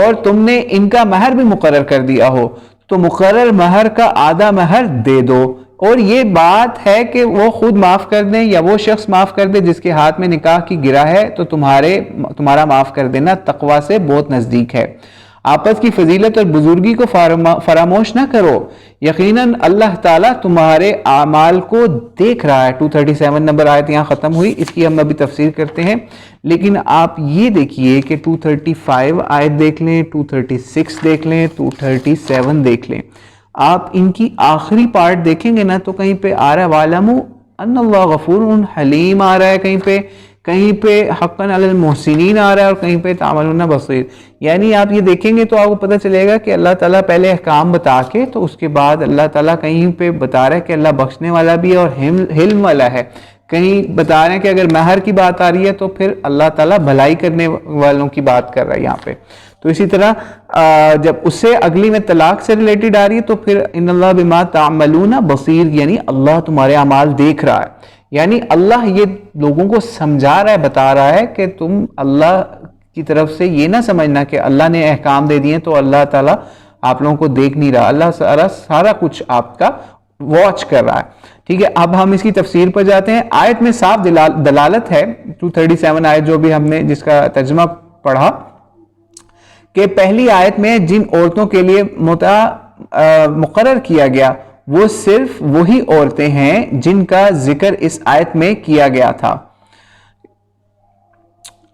اور تم نے ان کا مہر بھی مقرر کر دیا ہو تو مقرر مہر کا آدھا مہر دے دو. اور یہ بات ہے کہ وہ خود معاف کر دیں یا وہ شخص معاف کر دے جس کے ہاتھ میں نکاح کی گرہ ہے تو تمہارا معاف کر دینا تقوی سے بہت نزدیک ہے. آپس کی فضیلت اور بزرگی کو فراموش نہ کرو, یقیناً اللہ تعالیٰ تمہارے اعمال کو دیکھ رہا ہے. 237 نمبر آیت یہاں ختم ہوئی, اس کی ہم ابھی تفسیر کرتے ہیں لیکن آپ یہ دیکھیے کہ 235 آیت دیکھ لیں, 236 دیکھ لیں, 237 دیکھ لیں. آپ ان کی آخری پارٹ دیکھیں گے نا تو کہیں پہ آ رہا ہے وَاعْلَمُوا أَنَّ اللَّهَ غَفُورٌ حَلِيمٌ آ رہا ہے, کہیں پہ حقاً علی المحسنین آ رہا ہے اور کہیں پہ تعملون بصیر. یعنی آپ یہ دیکھیں گے تو آپ کو پتہ چلے گا کہ اللہ تعالیٰ پہلے احکام بتا کے تو اس کے بعد اللہ تعالیٰ کہیں پہ بتا رہا ہے کہ اللہ بخشنے والا بھی ہے اور حلم والا ہے. کہیں بتا رہے ہیں کہ اگر مہر کی بات آ رہی ہے تو پھر اللہ تعالیٰ بھلائی کرنے والوں کی بات کر رہا ہے یہاں پہ. تو اسی طرح جب اس سے اگلی میں طلاق سے ریلیٹڈ آ رہی ہے تو پھر ان اللہ بما تعملون بصیر یعنی اللہ تمہارے اعمال دیکھ رہا ہے. یعنی اللہ یہ لوگوں کو سمجھا رہا ہے، بتا رہا ہے کہ تم اللہ کی طرف سے یہ نہ سمجھنا کہ اللہ نے احکام دے دیے تو اللہ تعالیٰ آپ لوگوں کو دیکھ نہیں رہا، اللہ سارا کچھ آپ کا واچ کر رہا ہے. ٹھیک ہے، اب ہم اس کی تفسیر پر جاتے ہیں. آیت میں صاف دلالت ہے، 237 آیت جو بھی ہم نے جس کا ترجمہ پڑھا، کہ پہلی آیت میں جن عورتوں کے لیے متع مقرر کیا گیا وہ صرف وہی عورتیں ہیں جن کا ذکر اس آیت میں کیا گیا تھا.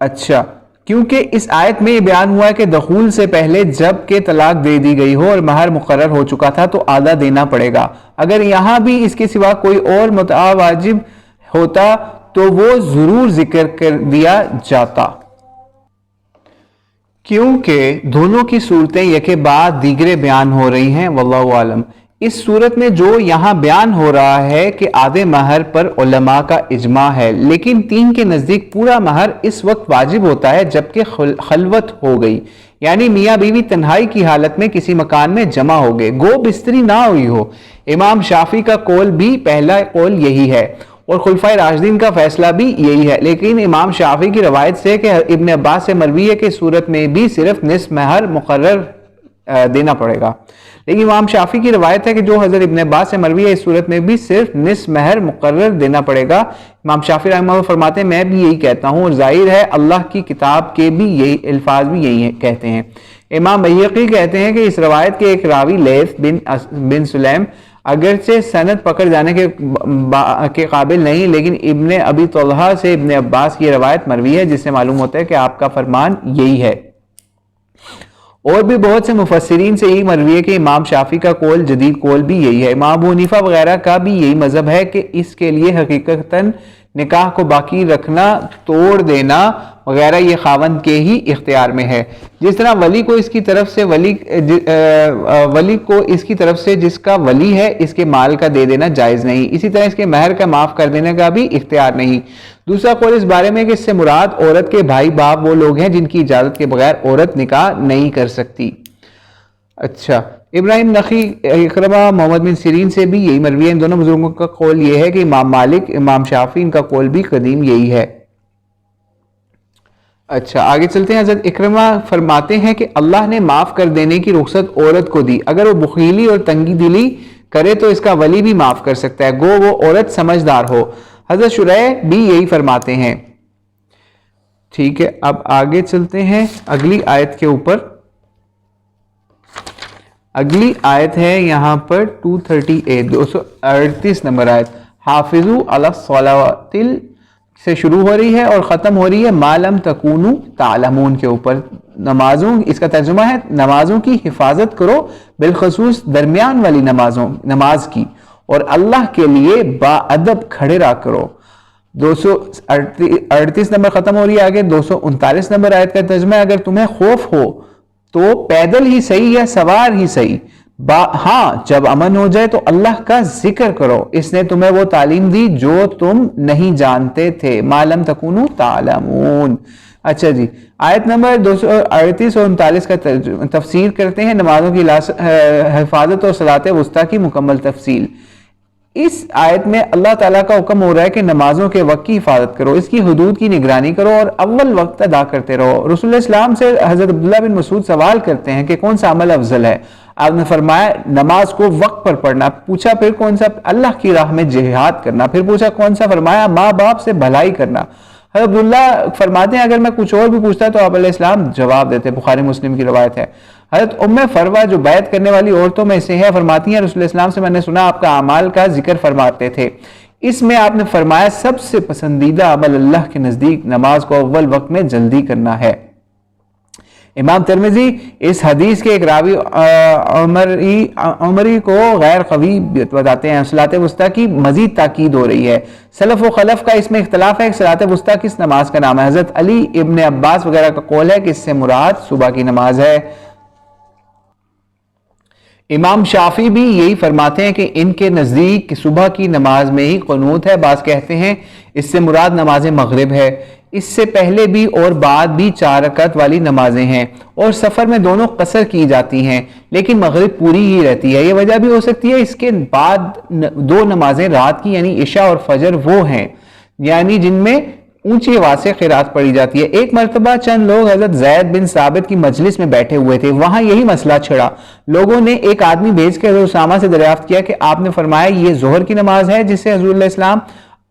اچھا، کیونکہ اس آیت میں یہ بیان ہوا ہے کہ دخول سے پہلے جب کہ طلاق دے دی گئی ہو اور مہر مقرر ہو چکا تھا تو آدھا دینا پڑے گا. اگر یہاں بھی اس کے سوا کوئی اور متع واجب ہوتا تو وہ ضرور ذکر کر دیا جاتا، کیونکہ دونوں کی صورتیں یکے بعد دیگرے بیان ہو رہی ہیں. واللہ عالم. اس صورت میں جو یہاں بیان ہو رہا ہے کہ آدھے مہر پر علماء کا اجماع ہے، لیکن 3 کے نزدیک پورا مہر اس وقت واجب ہوتا ہے جبکہ خلوت ہو گئی، یعنی میاں بیوی تنہائی کی حالت میں کسی مکان میں جمع ہو گئے، گو بستری نہ ہوئی ہو. امام شافعی کا قول بھی پہلا قول یہی ہے اور خلفائے راشدین کا فیصلہ بھی یہی ہے، لیکن امام شافعی کی روایت سے کہ ابن عباس سے مروی ہے کہ صورت میں بھی صرف نصف مہر مقرر دینا پڑے گا. لیکن امام شافعی کی روایت ہے کہ جو حضرت ابن عباس سے مروی ہے اس صورت میں بھی صرف نصف مہر مقرر دینا پڑے گا. امام شافعی رحمہ اللہ فرماتے ہیں میں بھی یہی کہتا ہوں اور ظاہر ہے اللہ کی کتاب کے بھی یہی الفاظ بھی یہی کہتے ہیں. امام بیہقی کہتے ہیں کہ اس روایت کے ایک راوی لیث بن سلیم اگرچہ سند پکڑ جانے کے قابل نہیں، لیکن ابن ابی طلحہ سے ابن عباس کی روایت مروی ہے جس سے معلوم ہوتا ہے کہ آپ کا فرمان یہی ہے. اور بھی بہت سے مفسرین سے یہی مروی ہے کہ امام شافعی کا قول جدید قول بھی یہی ہے. امام ابو حنیفہ وغیرہ کا بھی یہی مذہب ہے کہ اس کے لیے حقیقتاً نکاح کو باقی رکھنا، توڑ دینا وغیرہ یہ خاوند کے ہی اختیار میں ہے. جس طرح ولی کو اس کی طرف سے جس کا ولی ہے اس کے مال کا دے دینا جائز نہیں، اسی طرح اس کے مہر کا معاف کر دینے کا بھی اختیار نہیں. دوسرا قول اس بارے میں کہ اس سے مراد عورت کے بھائی باپ وہ لوگ ہیں جن کی اجازت کے بغیر عورت نکاح نہیں کر سکتی. اچھا، ابراہیم نخعی، اکرمہ، محمد بن سیرین سے بھی یہی مروی ہے. ان دونوں بزرگوں کا قول یہ ہے کہ امام مالک، امام شافعی، ان کا قول بھی قدیم یہی ہے. اچھا، آگے چلتے ہیں. حضرت اکرمہ فرماتے ہیں کہ اللہ نے معاف کر دینے کی رخصت عورت کو دی، اگر وہ بخیلی اور تنگی دلی کرے تو اس کا ولی بھی معاف کر سکتا ہے، گو وہ عورت سمجھدار ہو. حضرت شریح بھی یہی فرماتے ہیں. ٹھیک ہے، اب آگے چلتے ہیں اگلی آیت کے اوپر. اگلی آیت ہے یہاں پر 238 238 نمبر آیت. حافظوا علی الصلوات سے شروع ہو رہی ہے اور ختم ہو رہی ہے ما لم تکونوا تعلمون کے اوپر. نمازوں، اس کا ترجمہ ہے نمازوں کی حفاظت کرو، بالخصوص درمیان والی نماز کی، اور اللہ کے لیے با ادب کھڑے رہا کرو. 238 نمبر ختم ہو رہی ہے. آگے 239 نمبر آیت کا ترجمہ ہے اگر تمہیں خوف ہو تو پیدل ہی صحیح یا سوار ہی صحیح، ہاں جب امن ہو جائے تو اللہ کا ذکر کرو، اس نے تمہیں وہ تعلیم دی جو تم نہیں جانتے تھے، ما لم تکونوا تعلمون. اچھا جی، آیت نمبر 238 اور 39 کا تفسیر کرتے ہیں. نمازوں کی حفاظت اور صلاۃ وسطیٰ کی مکمل تفصیل. اس آیت میں اللہ تعالیٰ کا حکم ہو رہا ہے کہ نمازوں کے وقت کی حفاظت کرو، اس کی حدود کی نگرانی کرو اور اول وقت ادا کرتے رہو. رسول اللہ اسلام سے حضرت عبداللہ بن مسعود سوال کرتے ہیں کہ کون سا عمل افضل ہے؟ آپ نے فرمایا نماز کو وقت پر پڑھنا. پوچھا پھر کون سا؟ اللہ کی راہ میں جہاد کرنا. پھر پوچھا کون سا؟ فرمایا ماں باپ سے بھلائی کرنا. حضرت عبداللہ فرماتے ہیں اگر میں کچھ اور بھی پوچھتا تو آپ علیہ السلام جواب دیتے. بخاری مسلم کی روایت ہے. حضرت ام فروہ جو بیعت کرنے والی عورتوں میں سے ہے فرماتی ہیں رسول اللہ اسلام سے میں نے سنا آپ کا اعمال کا ذکر فرماتے تھے، اس میں آپ نے فرمایا سب سے پسندیدہ عمل اللہ کے نزدیک نماز کو اول وقت میں جلدی کرنا ہے. امام ترمذی اس حدیث کے ایک راوی عمری کو غیر قوی بتاتے ہیں. صلاۃ وسطیٰ کی مزید تاکید ہو رہی ہے. سلف و خلف کا اس میں اختلاف ہے کہ صلاۃ وسطیٰ کس نماز کا نام ہے. حضرت علی، ابن عباس وغیرہ کا قول ہے کہ اس سے مراد صبح کی نماز ہے. امام شافعی بھی یہی فرماتے ہیں کہ ان کے نزدیک صبح کی نماز میں ہی قنوت ہے. بعض کہتے ہیں اس سے مراد نماز مغرب ہے. اس سے پہلے بھی اور بعد بھی 4 رکعت والی نمازیں ہیں اور سفر میں دونوں قصر کی جاتی ہیں لیکن مغرب پوری ہی رہتی ہے. یہ وجہ بھی ہو سکتی ہے اس کے بعد 2 نمازیں رات کی یعنی عشاء اور فجر وہ ہیں یعنی جن میں اونچی آواز سے قرات پڑی جاتی ہے. ایک مرتبہ چند لوگ حضرت زید بن ثابت کی مجلس میں بیٹھے ہوئے تھے. وہاں یہی مسئلہ چھڑا. لوگوں نے ایک آدمی بھیج کے حضرت اسامہ سے دریافت کیا کہ آپ نے فرمایا یہ ظہر کی نماز ہے جسے حضور علیہ السلام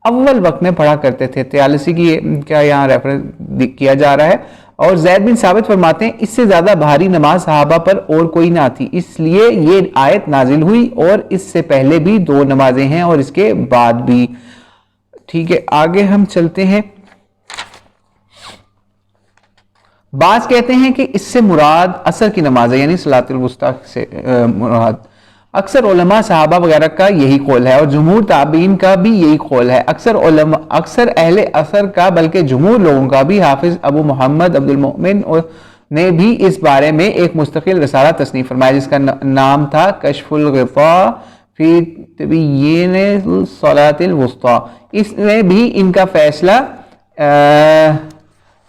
اول وقت میں پڑھا کرتے تھے. 43 کی کیا یہاں ریفرنس کیا جا رہا ہے. اور زید بن ثابت فرماتے ہیں اس سے زیادہ بھاری نماز صحابہ پر اور کوئی نہ تھی اس لیے یہ آیت نازل ہوئی اور اس سے پہلے بھی 2 نمازیں ہیں اور اس کے بعد بھی. ٹھیک ہے, آگے ہم چلتے ہیں. بعض کہتے ہیں کہ اس سے مراد عصر کی نماز ہے یعنی صلاۃ الوسطی سے مراد. اکثر علماء صحابہ وغیرہ کا یہی قول ہے اور جمہور تابعین کا بھی یہی قول ہے. اکثر اہل عصر کا بلکہ جمہور لوگوں کا بھی. حافظ ابو محمد عبد المؤمن نے بھی اس بارے میں ایک مستقل رسالہ تصنیف فرمایا جس کا نام تھا کشف الغطاء فی تبیین صلاۃ الوسطی. اس میں بھی ان کا فیصلہ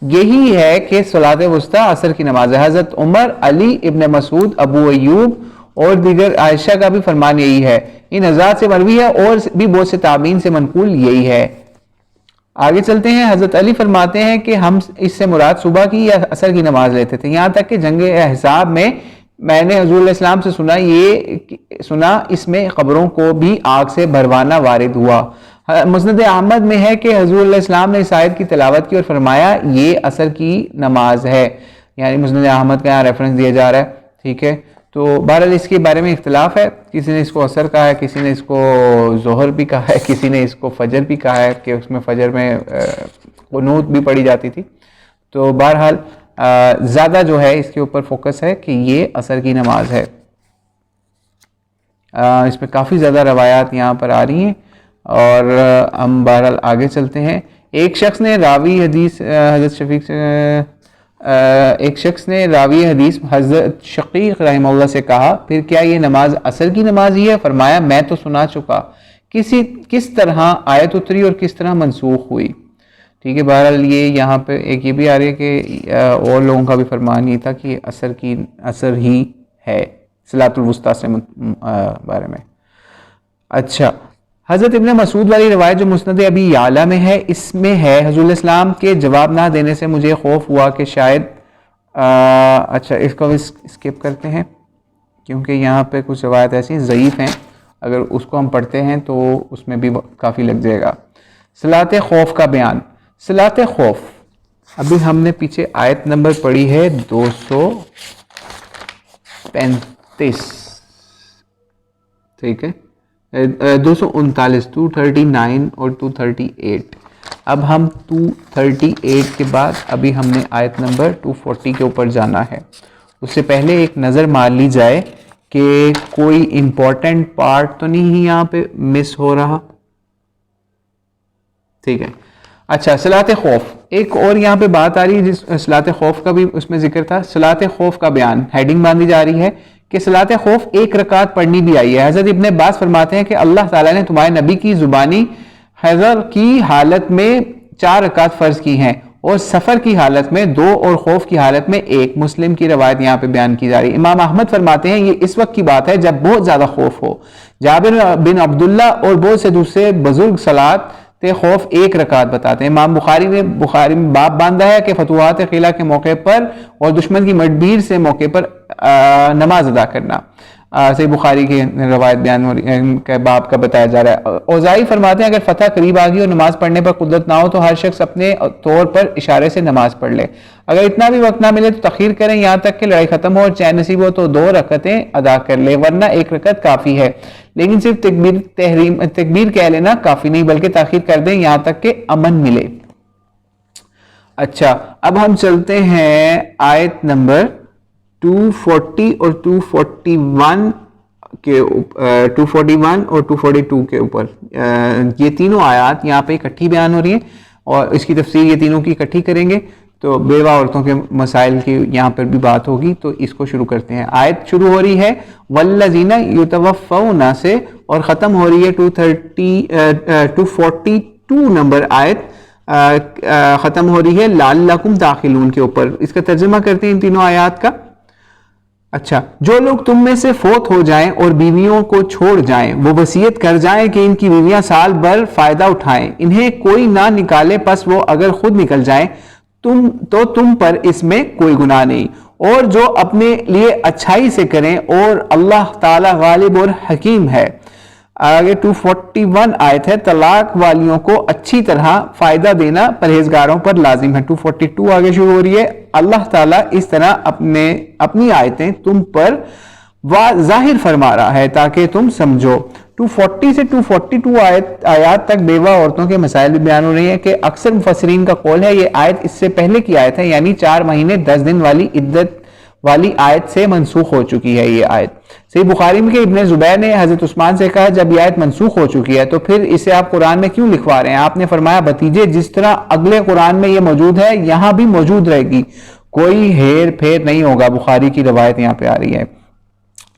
یہی ہے کہ صلاۃ وسطی عصر کی نماز ہے. حضرت عمر, علی ابن مسعود, ابو ایوب اور دیگر عائشہ کا بھی فرمان یہی ہے. ان حضرات سے مروی ہے اور بھی بہت سے تابعین سے منقول یہی ہے. آگے چلتے ہیں. حضرت علی فرماتے ہیں کہ ہم اس سے مراد صبح کی یا عصر کی نماز لیتے تھے یہاں تک کہ جنگ احزاب میں نے حضور علیہ السلام سے سنا اس میں قبروں کو بھی آگ سے بھروانا وارد ہوا. مسند احمد میں ہے کہ حضور علیہ السلام نے اس آیت کی تلاوت کی اور فرمایا یہ عصر کی نماز ہے یعنی مسند احمد کا یہاں ریفرنس دیا جا رہا ہے. ٹھیک ہے, تو بہرحال اس کے بارے میں اختلاف ہے. کسی نے اس کو عصر کہا ہے, کسی نے اس کو ظہر بھی کہا ہے, کسی نے اس کو فجر بھی کہا ہے کہ اس میں فجر میں قنوت بھی پڑھی جاتی تھی. تو بہرحال زیادہ جو ہے اس کے اوپر فوکس ہے کہ یہ عصر کی نماز ہے. اس میں کافی زیادہ روایات یہاں پر آ رہی ہیں اور ہم بہرحال آگے چلتے ہیں. ایک شخص نے راوی حدیث حضرت شقیق رحمہ اللہ سے کہا پھر کیا یہ نماز عصر کی نماز ہی ہے؟ فرمایا میں تو سنا چکا. کس طرح آیت اتری اور کس طرح منسوخ ہوئی؟ ٹھیک ہے, بہرحال یہاں پہ ایک یہ بھی آ رہی ہے کہ اور لوگوں کا بھی فرمان یہ تھا کہ عصر ہی ہے صلاۃ الوسطی سے بارے میں. اچھا, حضرت ابن مسعود والی روایت جو مسند ابی یعلا میں ہے اس میں ہے حضور علیہ السلام کے جواب نہ دینے سے مجھے خوف ہوا کہ شاید اچھا اس کو اسکپ کرتے ہیں کیونکہ یہاں پہ کچھ روایت ایسی ضعیف ہیں, اگر اس کو ہم پڑھتے ہیں تو اس میں بھی کافی لگ جائے گا. صلاۃ خوف کا بیان. صلاۃ خوف ابھی ہم نے پیچھے آیت نمبر پڑھی ہے 235. ٹھیک ہے, 239 239 اور 238. اب ہم 238 کے بعد ابھی ہم نے آیت نمبر 240 کے اوپر جانا ہے. اس سے پہلے ایک نظر مار لی جائے کہ کوئی امپورٹنٹ پارٹ تو نہیں یہاں پہ مس ہو رہا. ٹھیک ہے, اچھا صلاۃ خوف ایک اور یہاں پہ بات آ رہی ہے جس صلاۃ خوف کا بھی اس میں ذکر تھا. صلاۃ خوف کا بیان ہیڈنگ باندھی جا رہی ہے کہ صلاۃ خوف 1 رکعت پڑھنی بھی آئی ہے. حضرت ابن عباس فرماتے ہیں کہ اللہ تعالیٰ نے تمہارے نبی کی زبانی حضر کی حالت میں 4 رکعت فرض کی ہیں اور سفر کی حالت میں 2 اور خوف کی حالت میں 1. مسلم کی روایت یہاں پہ بیان کی جا رہی ہے. امام احمد فرماتے ہیں یہ اس وقت کی بات ہے جب بہت زیادہ خوف ہو. جابر بن عبداللہ اور بہت سے دوسرے بزرگ صلاۃ خوف 1 رکعت بتاتے ہیں. امام بخاری میں باب باندھا ہے کہ فتوحات قلعہ کے موقع پر اور دشمن کی مدبیر سے موقع پر نماز ادا کرنا. صحیح بخاری کی روایت بیان کے باب کا بتایا جا رہا ہے. اوزائی فرماتے ہیں اگر فتح قریب آ گئی اور نماز پڑھنے پر قدرت نہ ہو تو ہر شخص اپنے طور پر اشارے سے نماز پڑھ لے. اگر اتنا بھی وقت نہ ملے تو تاخیر کریں یہاں تک کہ لڑائی ختم ہو اور چین نصیب ہو تو 2 رکعتیں ادا کر لے, ورنہ 1 رکعت کافی ہے. لیکن صرف تکبیر کہہ لینا کافی نہیں بلکہ تاخیر کر دیں یہاں تک کہ امن ملے. اچھا, اب ہم چلتے ہیں آیت نمبر 240 اور 241 کے 241 اور 242 کے اوپر. یہ تینوں آیات یہاں پہ اکٹھی بیان ہو رہی ہیں اور اس کی تفسیر یہ تینوں کی اکٹھی کریں گے. تو بیوہ عورتوں کے مسائل کی یہاں پر بھی بات ہوگی، تو اس کو شروع کرتے ہیں۔ آیت شروع ہو رہی ہے والذین یتوفون سے اور ختم ہو رہی ہے 242 نمبر آیت ختم ہو رہی ہے لعلکم تعقلون کے اوپر۔ اس کا ترجمہ کرتے ہیں ان تینوں آیات کا۔ اچھا، جو لوگ تم میں سے فوت ہو جائیں اور بیویوں کو چھوڑ جائیں، وہ وصیت کر جائیں کہ ان کی بیویاں سال بھر فائدہ اٹھائیں، انہیں کوئی نہ نکالے، پس وہ اگر خود نکل جائیں تو تم پر اس میں کوئی گناہ نہیں، اور جو اپنے لیے اچھائی سے کریں، اور اللہ تعالی غالب اور حکیم ہے۔ آگے 241 آیت ہے، طلاق والیوں کو اچھی طرح فائدہ دینا پرہیزگاروں پر لازم ہے۔ 242 آگے شروع ہو رہی ہے، اللہ تعالیٰ اس طرح اپنی آیتیں تم پر ظاہر فرما رہا ہے تاکہ تم سمجھو۔ 240 سے 242 آیات تک بیوہ عورتوں کے مسائل بھی بیان ہو رہی ہیں کہ اکثر مفسرین کا قول ہے یہ آیت اس سے پہلے کی آیت ہے، یعنی 4 مہینے 10 دن والی عدت والی آیت سے منسوخ ہو چکی ہے یہ آیت۔ صحیح بخاری میں کہ ابن زبیر نے حضرت عثمان سے کہا جب یہ آیت منسوخ ہو چکی ہے تو پھر اسے آپ قرآن میں کیوں لکھوا رہے ہیں؟ آپ نے فرمایا بھتیجے جس طرح اگلے قرآن میں یہ موجود ہے یہاں بھی موجود رہے گی، کوئی ہیر پھیر نہیں ہوگا۔ بخاری کی روایت یہاں پہ آ رہی ہے۔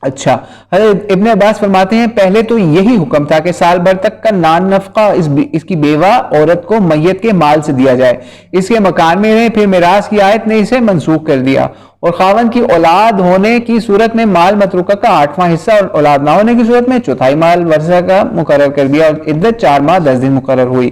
اچھا، حضرت ابن عباس فرماتے ہیں پہلے تو یہی حکم تھا کہ سال بھر تک کا نان نفقہ اس کی بیوہ عورت کو میت کے مال سے دیا جائے، اس کے مکان میں رہے۔ پھر میراث کی آیت نے اسے منسوخ کر دیا اور خاوند کی اولاد ہونے کی صورت میں مال متروکہ کا 8واں حصہ اور اولاد نہ ہونے کی صورت میں 1/4 مال ورثہ کا مقرر کر دیا، اور عدت 4 ماہ 10 دن مقرر ہوئی۔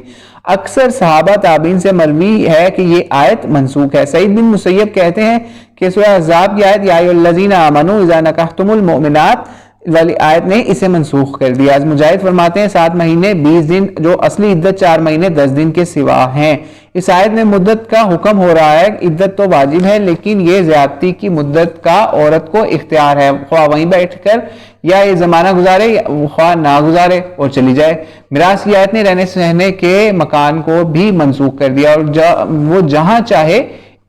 اکثر صحابہ تابعین سے مروی ہے کہ یہ آیت منسوخ ہے۔ سعید بن مسیب کہتے ہیں کہ سورہ احزاب کی آیت یا ایھا الذین آمنوا اذا نکحتم المؤمنات والی آیت نے اسے منسوخ کر دیا۔ مجاہد فرماتے ہیں 7 مہینے 20 دن جو اصلی عدت 4 مہینے 10 دن کے سوا ہیں۔ اس آیت میں مدت کا حکم ہو رہا ہے، عدت تو واجب ہے لیکن یہ زیادتی کی مدت کا عورت کو اختیار ہے، خواہ وہیں بیٹھ کر یا یہ زمانہ گزارے یا خواہ نہ گزارے اور چلی جائے۔ میراث کی آیت نے رہنے سہنے کے مکان کو بھی منسوخ کر دیا اور وہ جہاں چاہے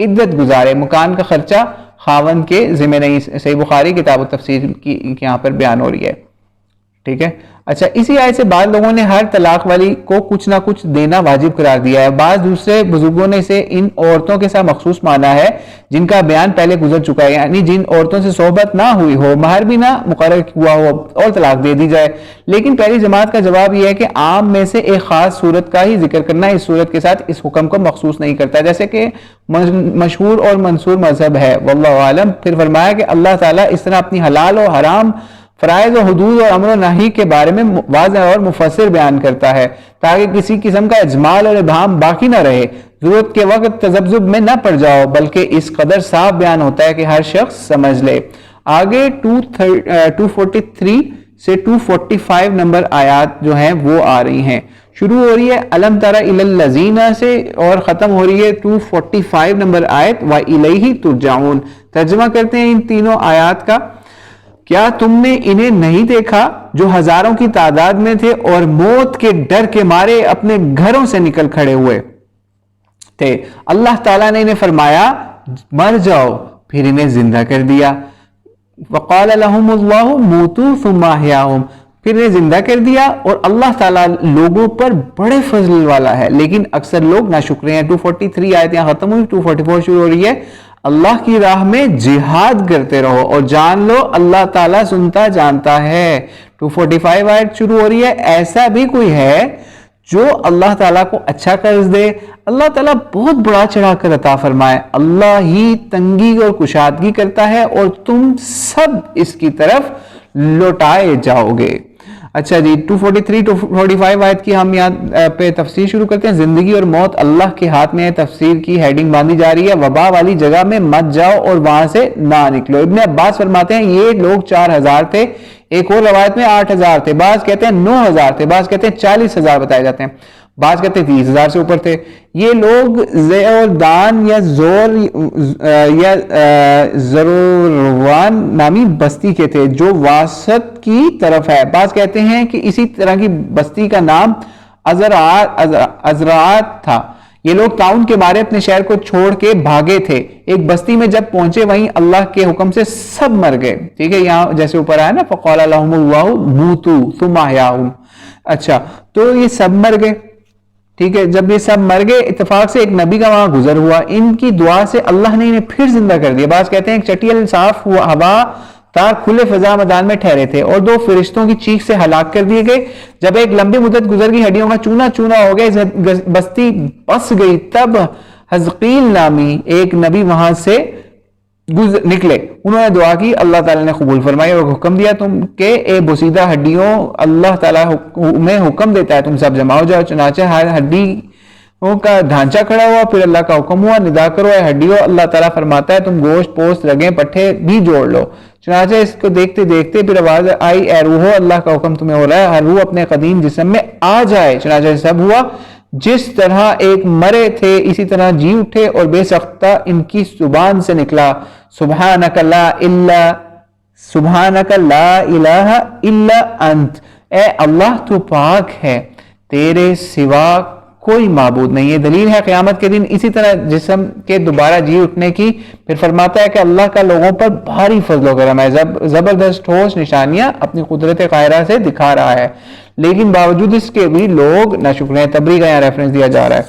عدت گزارے، مکان کا خرچہ خاوند کے ذمہ نہیں۔ صحیح بخاری کتاب التفسیر کی یہاں پر بیان ہو رہی ہے، ٹھیک ہے۔ اچھا، اسی آیت سے بعض لوگوں نے ہر طلاق والی کو کچھ نہ کچھ دینا واجب قرار دیا ہے، بعض دوسرے بزرگوں نے اسے ان عورتوں کے ساتھ مخصوص مانا ہے جن کا بیان پہلے گزر چکا ہے، یعنی جن عورتوں سے صحبت نہ ہوئی ہو، مہر بھی نہ مقرر ہوا ہو اور طلاق دے دی جائے۔ لیکن پہلی جماعت کا جواب یہ ہے کہ عام میں سے ایک خاص صورت کا ہی ذکر کرنا اس صورت کے ساتھ اس حکم کو مخصوص نہیں کرتا، جیسے کہ مشہور اور منصور مذہب ہے، واللہ عالم۔ پھر فرمایا کہ اللہ تعالیٰ اس طرح اپنی حلال و حرام، فرائض و حدود اور امر و نہی کے بارے میں واضح اور مفصل بیان کرتا ہے تاکہ کسی قسم کا اجمال اور ابہام باقی نہ رہے، ضرورت کے وقت تذبذب میں نہ پڑ جاؤ، بلکہ اس قدر صاف بیان ہوتا ہے کہ ہر شخص سمجھ لے۔ آگے 243 سے 245 نمبر آیات جو ہیں وہ آ رہی ہیں، شروع ہو رہی ہے الم تر الی الذین سے اور ختم ہو رہی ہے 245 نمبر آیت وَإِلَيْهِ تُرْجَعُونَ۔ ترجمہ کرتے ہیں ان تینوں آیات کا۔ کیا تم نے انہیں نہیں دیکھا جو ہزاروں کی تعداد میں تھے اور موت کے ڈر کے مارے اپنے گھروں سے نکل کھڑے ہوئے تھے؟ اللہ تعالیٰ نے انہیں فرمایا مر جاؤ، پھر انہیں زندہ کر دیا۔ وَقَالَ لَهُمُ اللَّهُ مُوتُوا ثُمَّ أَحْيَاهُمْ، پھر انہیں زندہ کر دیا، اور اللہ تعالیٰ لوگوں پر بڑے فضل والا ہے لیکن اکثر لوگ ناشکرے ہیں۔ 243 آیت یہاں ختم ہوئی، 244 شروع ہو رہی ہے، اللہ کی راہ میں جہاد کرتے رہو اور جان لو اللہ تعالیٰ سنتا جانتا ہے۔ 245 آیت شروع ہو رہی ہے، ایسا بھی کوئی ہے جو اللہ تعالیٰ کو اچھا قرض دے، اللہ تعالیٰ بہت بڑا چڑھا کر عطا فرمائے، اللہ ہی تنگی اور کشادگی کرتا ہے اور تم سب اس کی طرف لوٹائے جاؤ گے۔ اچھا جی، 243 245 آیت کی ہم یہاں پہ تفسیر شروع کرتے ہیں۔ زندگی اور موت اللہ کے ہاتھ میں ہے، تفسیر کی ہیڈنگ باندھی جا رہی ہے، وبا والی جگہ میں مت جاؤ اور وہاں سے نہ نکلو۔ ابن عباس فرماتے ہیں یہ لوگ 4000 تھے، ایک اور روایت میں 8000 تھے، بعض کہتے ہیں 9000 تھے، بعض کہتے ہیں 40000 بتائے جاتے ہیں، بعض کہتے ہیں 30000 سے اوپر تھے۔ یہ لوگ زیردان یا زروروان نامی بستی کے تھے جو واسط کی طرف ہے، بعض کہتے ہیں کہ اسی طرح کی بستی کا نام ازرعات تھا۔ یہ لوگ طاعون کے مارے اپنے شہر کو چھوڑ کے بھاگے تھے، ایک بستی میں جب پہنچے وہیں اللہ کے حکم سے سب مر گئے، ٹھیک ہے، یہاں جیسے اوپر آیا نا فقال لهم الله موتوا ثم احياهم۔ اچھا، تو یہ سب مر گئے، ٹھیک ہے، جب یہ سب مر گئے اتفاق سے ایک نبی کا وہاں گزر ہوا، ان کی دعا سے اللہ نے انہیں پھر زندہ کر دیا۔ بعض کہتے ہیں ایک چٹیل صاف ہوا تار کھلے فضا میدان میں ٹھہرے تھے اور 2 فرشتوں کی چیخ سے ہلاک کر دیے گئے۔ جب ایک لمبی مدت گزر گئی، ہڈیوں کا چونا چونا ہو گیا، بستی بس گئی، تب حزقیل نامی ایک نبی وہاں سے نکلے، انہوں نے دعا کی، اللہ تعالیٰ نے قبول فرمائی اور حکم دیا تم کہ اے بوسیدہ ہڈیوں، اللہ تعالیٰ میں حکم دیتا ہے تم سب جمع ہو جاؤ۔ چنانچہ ہر ہڈی کا ڈھانچہ کھڑا ہوا، پھر اللہ کا حکم ہوا، ندا کرو اے ہڈیوں، اللہ تعالیٰ فرماتا ہے تم گوشت پوست رگیں پٹھے بھی جوڑ لو۔ چنانچہ اس کو دیکھتے دیکھتے پھر آواز آئی اے روحو، اللہ کا حکم تمہیں ہو رہا ہے، ہر روح اپنے قدیم جسم میں آ جائے۔ چنانچہ سب ہوا، جس طرح ایک مرے تھے اسی طرح جی اٹھے اور بے سختہ ان کی زبان سے نکلا سبحانک لا الہ الا انت، اے اللہ تو پاک ہے، تیرے سوا کوئی معبود نہیں ہے۔ دلیل ہے قیامت کے دن اسی طرح جسم کے دوبارہ جی اٹھنے کی۔ پھر فرماتا ہے کہ اللہ کا لوگوں پر بھاری فضل و کرم ہے، زبردست ٹھوس نشانیاں اپنی قدرت قاہرہ سے دکھا رہا ہے، لیکن باوجود اس کے بھی لوگ ناشکر ہیں۔ تبری کا یہاں ریفرنس دیا جا رہا ہے۔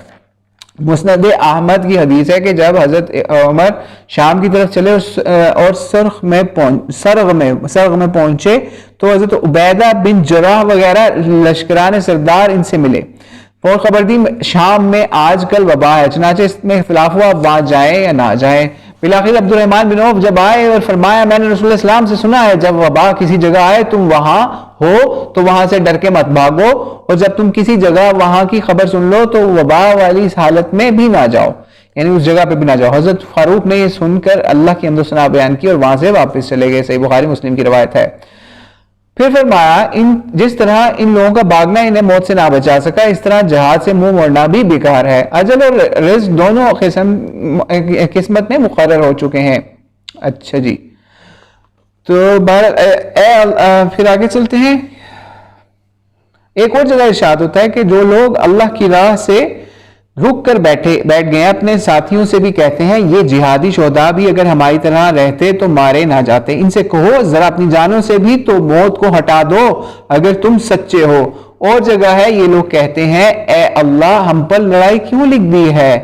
مسند احمد کی حدیث ہے کہ جب حضرت عمر شام کی طرف چلے اور سرغ میں پہنچے تو حضرت عبیدہ بن جراح وغیرہ لشکران سردار ان سے ملے اور خبر دی شام میں آج کل وبا ہے، چنانچہ اس میں اختلاف ہوا وہاں جائیں یا نہ جائیں۔ بالآخر عبد الرحمن بن عوف جب آئے اور فرمایا میں نے رسول اللہ صلی اللہ علیہ وسلم سے سنا ہے جب وبا کسی جگہ آئے تم وہاں ہو تو وہاں سے ڈر کے مت بھاگو، اور جب تم کسی جگہ وہاں کی خبر سن لو تو وبا والی اس حالت میں بھی نہ جاؤ، یعنی اس جگہ پہ بھی نہ جاؤ۔ حضرت فاروق نے یہ سن کر اللہ کی حمد و ثنا بیان کی اور وہاں سے واپس چلے گئے۔ صحیح بخاری مسلم کی روایت ہے۔ پھر فرمایا جس طرح ان لوگوں کا بھاگنا انہیں موت سے نہ بچا سکا، اس طرح جہاد سے منہ موڑنا بھی بیکار ہے۔ اجل اور رزق دونوں قسمت میں مقرر ہو چکے ہیں۔ اچھا جی، تو پھر آگے چلتے ہیں۔ ایک اور جگہ ارشاد ہوتا ہے کہ جو لوگ اللہ کی راہ سے رک کر بیٹھ گئے اپنے ساتھیوں سے بھی کہتے ہیں یہ جہادی شہداء بھی اگر ہماری طرح رہتے تو مارے نہ جاتے، ان سے کہو ذرا اپنی جانوں سے بھی تو موت کو ہٹا دو اگر تم سچے ہو۔ اور جگہ ہے یہ لوگ کہتے ہیں اے اللہ ہم پر لڑائی کیوں لکھ دی ہے،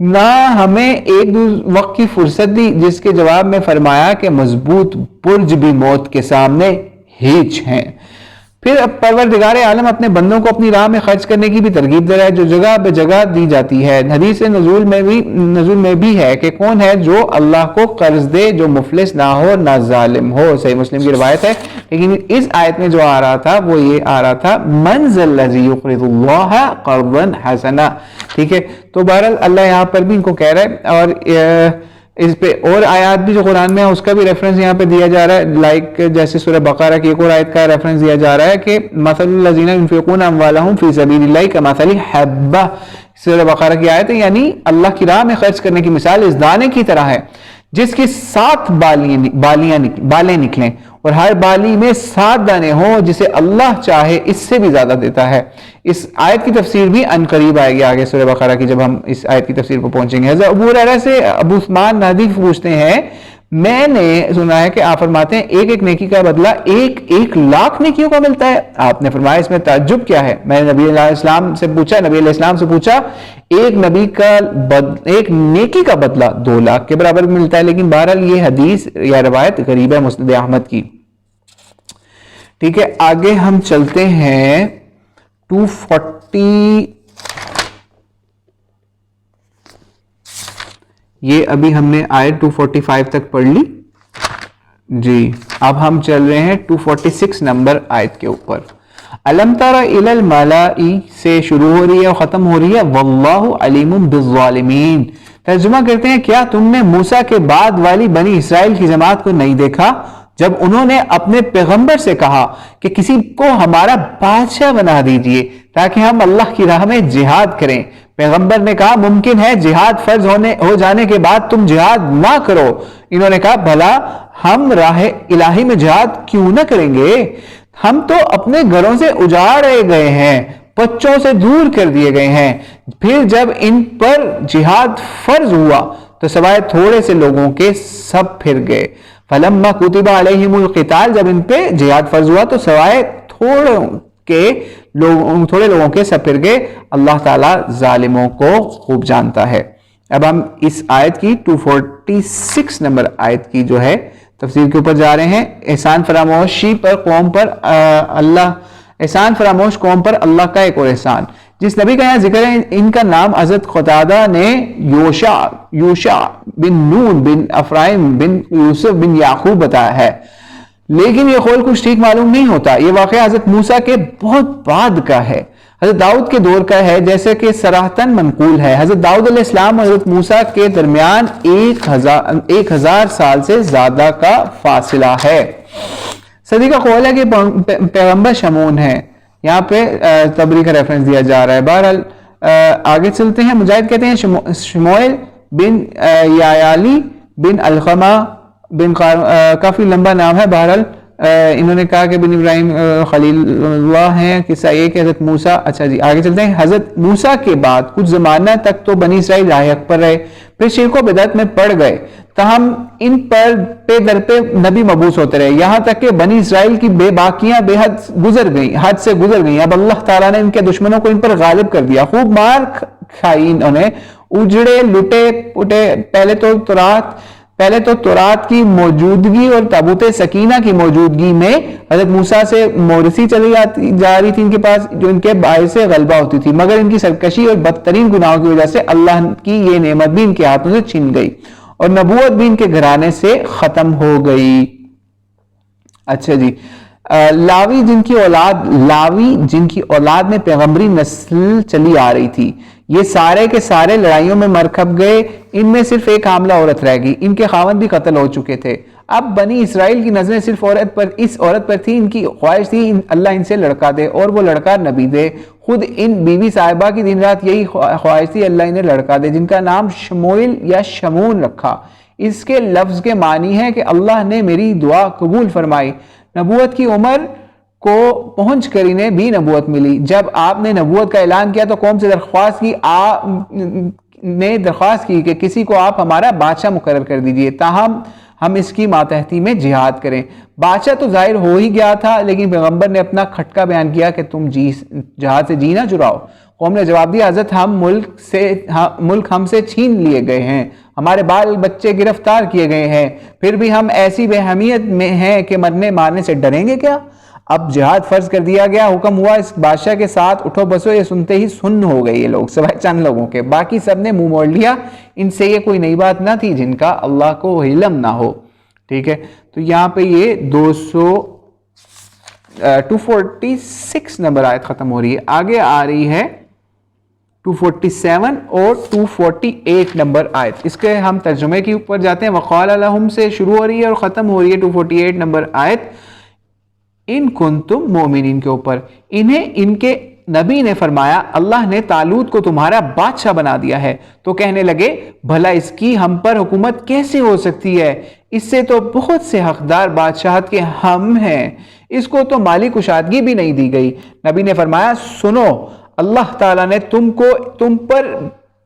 نہ ہمیں ایک وقت کی فرصت دی، جس کے جواب میں فرمایا کہ مضبوط برج بھی موت کے سامنے ہیچ ہیں۔ پھر پروردگار عالم اپنے بندوں کو اپنی راہ میں خرچ کرنے کی بھی ترغیب دے رہا ہے جو جگہ بے جگہ دی جاتی ہے۔ حدیث نزول میں بھی ہے کہ کون ہے جو اللہ کو قرض دے جو مفلس نہ ہو نہ ظالم ہو، صحیح مسلم کی روایت ہے۔ لیکن اس آیت میں جو آ رہا تھا وہ یہ آ رہا تھا من ذا الذی یقرض اللہ قرضا حسنا، ٹھیک ہے۔ تو بہرحال اللہ یہاں پر بھی ان کو کہہ رہا ہے، اور اس پہ اور آیات بھی جو قرآن میں ہے اس کا بھی ریفرنس یہاں پہ دیا جا رہا ہے، لائک جیسے سورہ بقرہ کی ایک اور آیت کا ریفرنس دیا جا رہا ہے کہ مثل الذین ينفقون اموالهم فی سبیل اللہ کمثل حبہ، سورہ بقرہ کی آیت ہے، یعنی اللہ کی راہ میں خرچ کرنے کی مثال اس دانے کی طرح ہے جس کی 7 بالیں نکلیں اور ہر بالی میں 7 دانے ہوں، جسے اللہ چاہے اس سے بھی زیادہ دیتا ہے۔ اس آیت کی تفسیر بھی ان قریب آئے گی آگے سورہ بقرہ کی، جب ہم اس آیت کی تفسیر پر پہنچیں گے۔ حضرت ابو ہریرہ سے ابو عثمان نہدی پوچھتے ہیں میں نے سنا ہے کہ آپ فرماتے ہیں ایک ایک نیکی کا بدلہ 1,00,000 نیکیوں کا ملتا ہے۔ آپ نے فرمایا اس میں تعجب کیا ہے؟ میں نے نبی علیہ السلام سے پوچھا ایک نیکی کا بدلہ 2,00,000 کے برابر ملتا ہے، لیکن بہرحال یہ حدیث یا روایت غریب ہے مسند احمد کی، ٹھیک ہے۔ آگے ہم چلتے ہیں 240، یہ ابھی ہم نے آیت 245 تک پڑھ لی جی، اب ہم چل رہے ہیں 246 نمبر آیت کے اوپر۔ الم تر الی الملاء سے شروع ہو رہی ہے اور ختم ہو رہی ہے واللہ علیم بالظالمین۔ ترجمہ کرتے ہیں کیا تم نے موسیٰ کے بعد والی بنی اسرائیل کی جماعت کو نہیں دیکھا جب انہوں نے اپنے پیغمبر سے کہا کہ کسی کو ہمارا بادشاہ بنا دیجئے تاکہ ہم اللہ کی راہ میں جہاد کریں۔ پیغمبر نے کہا ممکن ہے جہاد فرض ہو جانے کے بعد تم جہاد نہ کرو۔ انہوں نے کہا بھلا ہم راہ الہی میں جہاد کیوں نہ کریں گے؟ ہم تو اپنے گھروں سے اجاڑے گئے ہیں، بچوں سے دور کر دیے گئے ہیں۔ پھر جب ان پر جہاد فرض ہوا تو سوائے تھوڑے سے لوگوں کے سب پھر گئے۔ فلما کتب علیہم القتال، جب ان پہ جہاد فرض ہوا تو سوائے کہ تھوڑے لوگوں کے سب پھر گئے، اللہ تعالیٰ ظالموں کو خوب جانتا ہے۔ اب ہم اس آیت کی 246 نمبر آیت کی جو ہے تفسیر کے اوپر جا رہے ہیں۔ احسان فراموشی پر قوم پر احسان فراموش قوم پر اللہ کا ایک اور احسان۔ جس نبی کا یہاں ذکر ہے ان کا نام حضرت قتادہ نے یوشع بن نون بن افرائیم بن یوسف بن یعقوب بتایا ہے، لیکن یہ قول کچھ ٹھیک معلوم نہیں ہوتا۔ یہ واقعہ حضرت موسیٰ کے بہت بعد کا ہے، حضرت داؤد کے دور کا ہے، جیسے کہ صراحتاً منقول ہے۔ حضرت داؤد علیہ السلام اور حضرت موسیٰ کے درمیان 1000 سال سے زیادہ کا فاصلہ ہے۔ صدی کا قول ہے کہ پیغمبر شمون ہے، یہاں پہ طبری کا ریفرنس دیا جا رہا ہے۔ بہرحال آگے چلتے ہیں۔ مجاہد کہتے ہیں شموئیل بن یایالی بن القمہ بن کافی لمبا نام ہے۔ بہرحال انہوں نے کہا کہ بن ابراہیم خلیل اللہ ہیں۔ قصہ یہ کہ حضرت موسیٰ، اچھا جی آگے چلتے ہیں۔ حضرت موسیٰ کے بعد کچھ زمانہ تک تو بنی اسرائیل راہ حق پر رہے، پھر شرک و بدعت میں پڑ گئے، تاہم ان پر پہ در پہ نبی مبعوث ہوتے رہے، یہاں تک کہ بنی اسرائیل کی بے باکیاں بے حد حد سے گزر گئیں۔ اب اللہ تعالیٰ نے ان کے دشمنوں کو ان پر غالب کر دیا، خوب مار کھائی انہوں نے، اجڑے لٹے پٹے۔ پہلے تو تورات کی موجودگی اور تابوت سکینہ کی موجودگی میں حضرت موسیٰ سے مورثی چلی جا رہی تھی ان کے پاس، جو ان کے باعث سے غلبہ ہوتی تھی، مگر ان کی سرکشی اور بدترین گناہوں کی وجہ سے اللہ کی یہ نعمت بھی ان کے ہاتھوں سے چھن گئی اور نبوت بھی ان کے گھرانے سے ختم ہو گئی۔ اچھا جی، لاوی جن کی اولاد میں پیغمبری نسل چلی آ رہی تھی، یہ سارے کے سارے لڑائیوں میں مر کھپ گئے، ان میں صرف ایک حاملہ عورت رہ گئی، ان کے خاوند بھی قتل ہو چکے تھے۔ اب بنی اسرائیل کی نظریں صرف اس عورت پر تھی، ان کی خواہش تھی اللہ ان سے لڑکا دے اور وہ لڑکا نبی دے۔ خود ان بیوی صاحبہ کی دن رات یہی خواہش تھی اللہ انہیں لڑکا دے، جن کا نام شموئیل یا شمون رکھا۔ اس کے لفظ کے معنی ہے کہ اللہ نے میری دعا قبول فرمائی۔ نبوت کی عمر کو پہنچ کر انہیں بھی نبوت ملی۔ جب آپ نے نبوت کا اعلان کیا تو قوم سے درخواست کی کہ کسی کو آپ ہمارا بادشاہ مقرر کر دیجئے، تاہم ہم اس کی ماتحتی میں جہاد کریں۔ بادشاہ تو ظاہر ہو ہی گیا تھا، لیکن پیغمبر نے اپنا کھٹکا بیان کیا کہ تم جہاد سے جی نہ چراؤ۔ قوم نے جواب دیا، حضرت ملک ہم سے چھین لیے گئے ہیں، ہمارے بال بچے گرفتار کیے گئے ہیں، پھر بھی ہم ایسی بے حمیت میں ہیں کہ مرنے مارنے سے ڈریں گے کیا؟ اب جہاد فرض کر دیا گیا، حکم ہوا اس بادشاہ کے ساتھ اٹھو بسو۔ یہ سنتے ہی سن ہو گئے یہ لوگ سوائے چند لوگوں کے، باقی سب نے منہ موڑ لیا، ان سے یہ کوئی نئی بات نہ تھی جن کا اللہ کو علم نہ ہو۔ ٹھیک ہے، تو یہاں پہ یہ 246 نمبر آیت ختم ہو رہی ہے۔ آگے آ رہی ہے 247 اور 248 نمبر آیت، اس کے ہم ترجمے کے اوپر جاتے ہیں۔ وقال لہم سے شروع ہو رہی ہے اور ختم ہو رہی ہے 248 نمبر آیت ان کنتم مومنین کے اوپر۔ انہیں ان کے نبی نے فرمایا اللہ نے طالوت کو تمہارا بادشاہ بنا دیا ہے، تو کہنے لگے بھلا اس کی ہم پر حکومت کیسے ہو سکتی ہے؟ اس سے تو بہت سے حقدار بادشاہت کے ہم ہیں، اس کو تو مالی کشادگی بھی نہیں دی گئی۔ نبی نے فرمایا سنو، اللہ تعالیٰ نے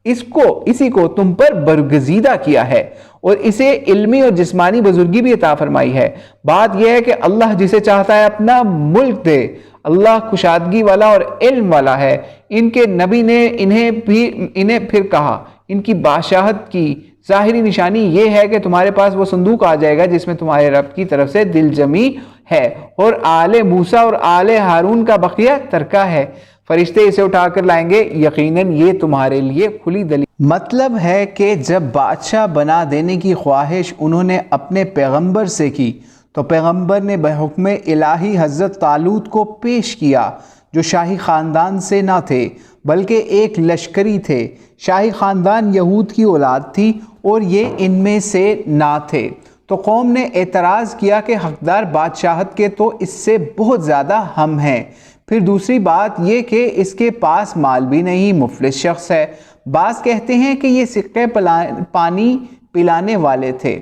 اسی کو تم پر برگزیدہ کیا ہے اور اسے علمی اور جسمانی بزرگی بھی عطا فرمائی ہے۔ بات یہ ہے کہ اللہ جسے چاہتا ہے اپنا ملک دے، اللہ کشادگی والا اور علم والا ہے۔ ان کے نبی نے انہیں پھر کہا ان کی بادشاہت کی ظاہری نشانی یہ ہے کہ تمہارے پاس وہ صندوق آ جائے گا جس میں تمہارے رب کی طرف سے دل جمی ہے اور آل موسیٰ اور آل ہارون کا بقیہ ترکہ ہے، فرشتے اسے اٹھا کر لائیں گے، یقیناً یہ تمہارے لیے کھلی دلیل۔ مطلب ہے کہ جب بادشاہ بنا دینے کی خواہش انہوں نے اپنے پیغمبر سے کی تو پیغمبر نے بحکم الہی حضرت طالوت کو پیش کیا، جو شاہی خاندان سے نہ تھے بلکہ ایک لشکری تھے۔ شاہی خاندان یہود کی اولاد تھی اور یہ ان میں سے نہ تھے، تو قوم نے اعتراض کیا کہ حقدار بادشاہت کے تو اس سے بہت زیادہ ہم ہیں۔ پھر دوسری بات یہ کہ اس کے پاس مال بھی نہیں، مفلس شخص ہے۔ بعض کہتے ہیں کہ یہ سکے پانی پلانے والے تھے،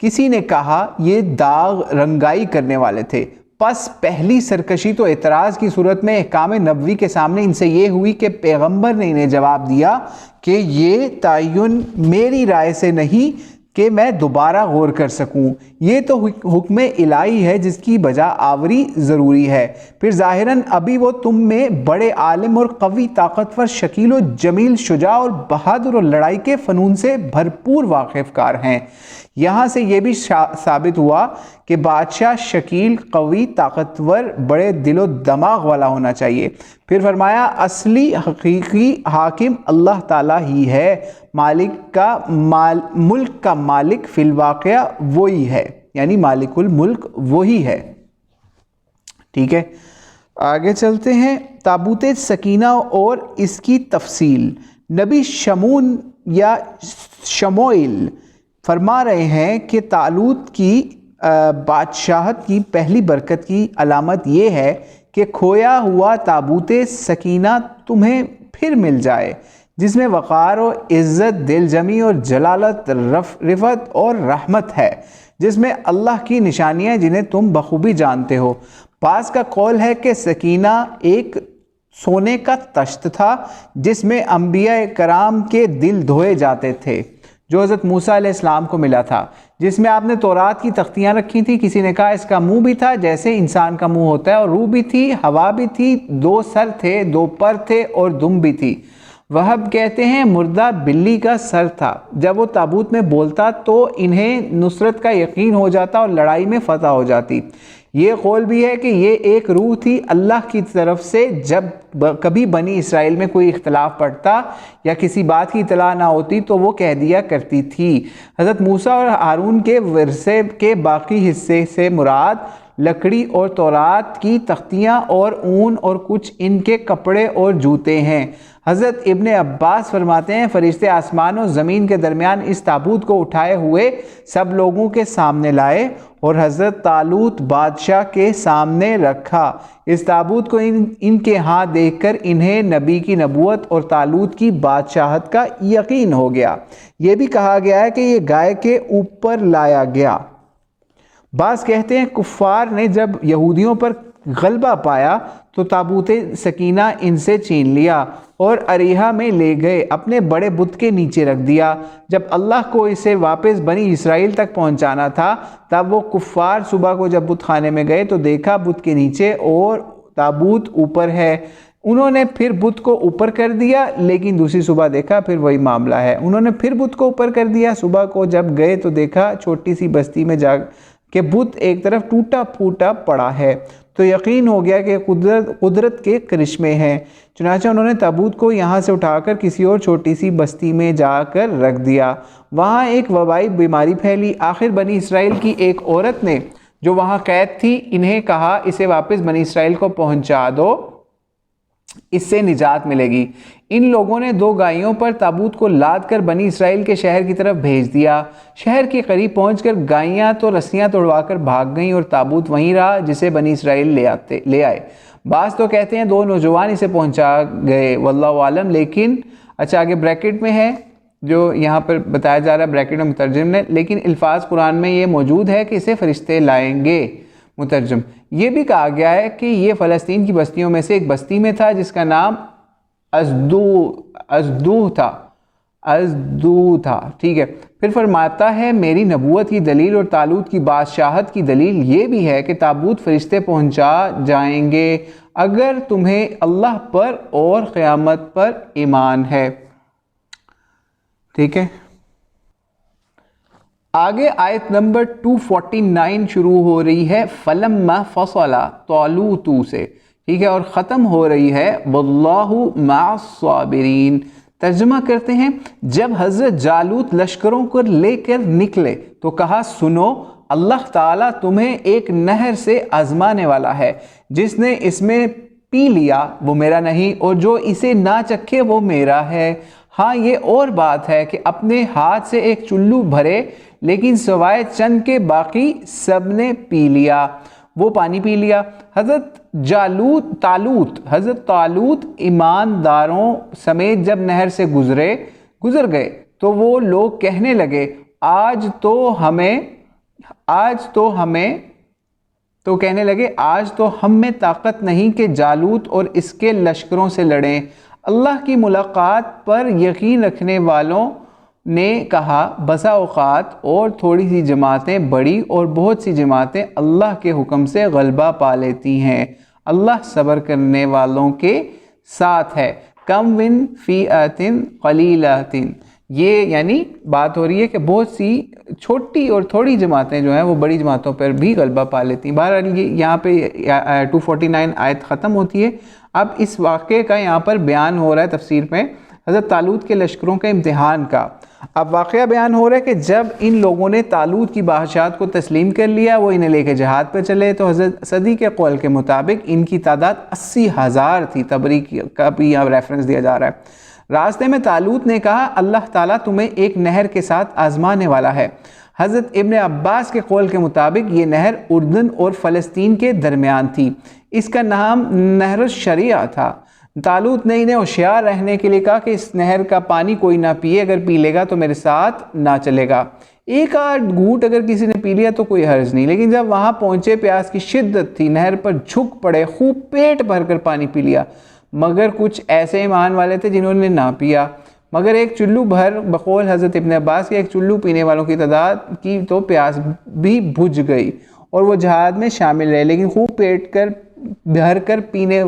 کسی نے کہا یہ داغ رنگائی کرنے والے تھے۔ پس پہلی سرکشی تو اعتراض کی صورت میں احکام نبوی کے سامنے ان سے یہ ہوئی کہ پیغمبر نے انہیں جواب دیا کہ یہ تعین میری رائے سے نہیں، کہ میں دوبارہ غور کر سکوں۔ یہ تو حکم الہی ہے جس کی بجا آوری ضروری ہے۔ پھر ظاہراً ابھی وہ تم میں بڑے عالم اور قوی، طاقتور، شکیل و جمیل، شجاع اور بہادر اور لڑائی کے فنون سے بھرپور واقف کار ہیں۔ یہاں سے یہ بھی ثابت ہوا کہ بادشاہ شکیل، قوی، طاقتور، بڑے دل و دماغ والا ہونا چاہیے۔ پھر فرمایا اصلی حقیقی حاکم اللہ تعالیٰ ہی ہے، ملک کا مالک فی الواقع وہی ہے، یعنی مالک الملک وہی ہے۔ ٹھیک ہے، آگے چلتے ہیں۔ تابوت سکینہ اور اس کی تفصیل۔ نبی شمون یا شموئیل فرما رہے ہیں کہ طالوت کی بادشاہت کی پہلی برکت کی علامت یہ ہے کہ کھویا ہوا تابوت سکینہ تمہیں پھر مل جائے، جس میں وقار و عزت، دل جمی اور جلالت، رفعت اور رحمت ہے، جس میں اللہ کی نشانیاں جنہیں تم بخوبی جانتے ہو۔ بعض کا قول ہے کہ سکینہ ایک سونے کا تشت تھا جس میں انبیاء کرام کے دل دھوئے جاتے تھے، جو حضرت موسیٰ علیہ السلام کو ملا تھا، جس میں آپ نے تورات کی تختیاں رکھی تھیں۔ کسی نے کہا اس کا منہ بھی تھا جیسے انسان کا منہ ہوتا ہے، اور روح بھی تھی، ہوا بھی تھی، 2 سر تھے، 2 پر تھے اور دم بھی تھی۔ وہب کہتے ہیں مردہ بلی کا سر تھا۔ جب وہ تابوت میں بولتا تو انہیں نصرت کا یقین ہو جاتا اور لڑائی میں فتح ہو جاتی۔ یہ قول بھی ہے کہ یہ ایک روح تھی اللہ کی طرف سے۔ جب کبھی بنی اسرائیل میں کوئی اختلاف پڑتا یا کسی بات کی اطلاع نہ ہوتی تو وہ کہہ دیا کرتی تھی۔ حضرت موسیٰ اور ہارون کے ورثے کے باقی حصے سے مراد لکڑی اور تورات کی تختیاں اور اون اور کچھ ان کے کپڑے اور جوتے ہیں۔ حضرت ابن عباس فرماتے ہیں فرشتے آسمان و زمین کے درمیان اس تابوت کو اٹھائے ہوئے سب لوگوں کے سامنے لائے اور حضرت طالوت بادشاہ کے سامنے رکھا۔ اس تابوت کو ان کے ہاں دیکھ کر انہیں نبی کی نبوت اور طالوت کی بادشاہت کا یقین ہو گیا۔ یہ بھی کہا گیا ہے کہ یہ گائے کے اوپر لایا گیا۔ بعض کہتے ہیں کفار نے جب یہودیوں پر غلبہ پایا تو تابوت سکینہ ان سے چھین لیا اور اریحا میں لے گئے، اپنے بڑے بت کے نیچے رکھ دیا۔ جب اللہ کو اسے واپس بنی اسرائیل تک پہنچانا تھا تب وہ کفار صبح کو جب بت خانے میں گئے تو دیکھا بت کے نیچے اور تابوت اوپر ہے۔ انہوں نے پھر بت کو اوپر کر دیا، لیکن دوسری صبح دیکھا پھر وہی معاملہ ہے۔ انہوں نے پھر بت کو اوپر کر دیا، صبح کو جب گئے تو دیکھا چھوٹی سی بستی میں جا کہ بت ایک طرف ٹوٹا پھوٹا پڑا ہے، تو یقین ہو گیا کہ قدرت کے کرشمے ہیں۔ چنانچہ انہوں نے تابوت کو یہاں سے اٹھا کر کسی اور چھوٹی سی بستی میں جا کر رکھ دیا۔ وہاں ایک وبائی بیماری پھیلی۔ آخر بنی اسرائیل کی ایک عورت نے جو وہاں قید تھی انہیں کہا اسے واپس بنی اسرائیل کو پہنچا دو، اس سے نجات ملے گی۔ ان لوگوں نے 2 گائیوں پر تابوت کو لاد کر بنی اسرائیل کے شہر کی طرف بھیج دیا۔ شہر کے قریب پہنچ کر گائیاں تو رسیاں توڑوا کر بھاگ گئیں اور تابوت وہیں رہا جسے بنی اسرائیل لے آئے۔ بعض تو کہتے ہیں 2 نوجوان اسے پہنچا گئے، واللہ عالم۔ لیکن اچھا آگے بریکٹ میں ہے جو یہاں پر بتایا جا رہا ہے، بریکٹ میں مترجم نے، لیکن الفاظ قرآن میں یہ موجود ہے کہ اسے فرشتے لائیں گے۔ مترجم یہ بھی کہا گیا ہے کہ یہ فلسطین کی بستیوں میں سے ایک بستی میں تھا جس کا نام ازدو تھا۔ ٹھیک ہے، پھر فرماتا ہے میری نبوت کی دلیل اور طالوت کی بادشاہت کی دلیل یہ بھی ہے کہ تابوت فرشتے پہنچا جائیں گے اگر تمہیں اللہ پر اور قیامت پر ایمان ہے۔ ٹھیک ہے، آگے آیت نمبر 249 شروع ہو رہی ہے فَلَمَّا فَصَلَ طَالُوتُ سے، ٹھیک ہے، اور ختم ہو رہی ہے وَاللَّهُ مَعَ الصَّابِرِينَ۔ ترجمہ کرتے ہیں جب حضرت جالوت لشکروں کو لے کر نکلے تو کہا سنو، اللہ تعالیٰ تمہیں ایک نہر سے آزمانے والا ہے، جس نے اس میں پی لیا وہ میرا نہیں، اور جو اسے نہ چکھے وہ میرا ہے۔ ہاں یہ اور بات ہے کہ اپنے ہاتھ سے ایک چلو بھرے، لیکن سوائے چند کے باقی سب نے پی لیا، وہ پانی پی لیا۔ حضرت طالوت ایمانداروں سمیت جب نہر سے گزر گئے تو وہ لوگ کہنے لگے آج تو ہم میں طاقت نہیں کہ جالوت اور اس کے لشکروں سے لڑیں۔ اللہ کی ملاقات پر یقین رکھنے والوں نے کہا بسا اوقات اور تھوڑی سی جماعتیں بڑی اور بہت سی جماعتیں اللہ کے حکم سے غلبہ پا لیتی ہیں، اللہ صبر کرنے والوں کے ساتھ ہے۔ کم ون فیئتن قلیلتن، یہ یعنی بات ہو رہی ہے کہ بہت سی چھوٹی اور تھوڑی جماعتیں جو ہیں وہ بڑی جماعتوں پر بھی غلبہ پا لیتی ہیں۔ بہرحال یہاں پہ 249 آیت ختم ہوتی ہے۔ اب اس واقعے کا یہاں پر بیان ہو رہا ہے تفسیر میں حضرت طالوت کے لشکروں کے امتحان کا۔ اب واقعہ بیان ہو رہا ہے کہ جب ان لوگوں نے طالوت کی بادشاہت کو تسلیم کر لیا، وہ انہیں لے کے جہاد پر چلے، تو حضرت صدی کے قول کے مطابق ان کی تعداد 80,000 تھی۔ تبری کا بھی یہاں ریفرنس دیا جا رہا ہے۔ راستے میں طالوت نے کہا اللہ تعالیٰ تمہیں ایک نہر کے ساتھ آزمانے والا ہے۔ حضرت ابن عباس کے قول کے مطابق یہ نہر اردن اور فلسطین کے درمیان تھی، اس کا نام نہر الشریعہ تھا۔ طالوت نے انہیں ہوشیار رہنے کے لیے کہا کہ اس نہر کا پانی کوئی نہ پیے، اگر پی لے گا تو میرے ساتھ نہ چلے گا، ایک آدھ گھونٹ اگر کسی نے پی لیا تو کوئی حرج نہیں۔ لیکن جب وہاں پہنچے پیاس کی شدت تھی، نہر پر جھک پڑے، خوب پیٹ بھر کر پانی پی لیا، مگر کچھ ایسے ایمان والے تھے جنہوں نے نہ پیا، مگر ایک چلو بھر۔ بقول حضرت ابن عباس کے ایک چلو پینے والوں کی تعداد کی تو پیاس بھی بجھ گئی اور وہ جہاد میں شامل رہے، لیکن خوب پیٹ بھر کر پینے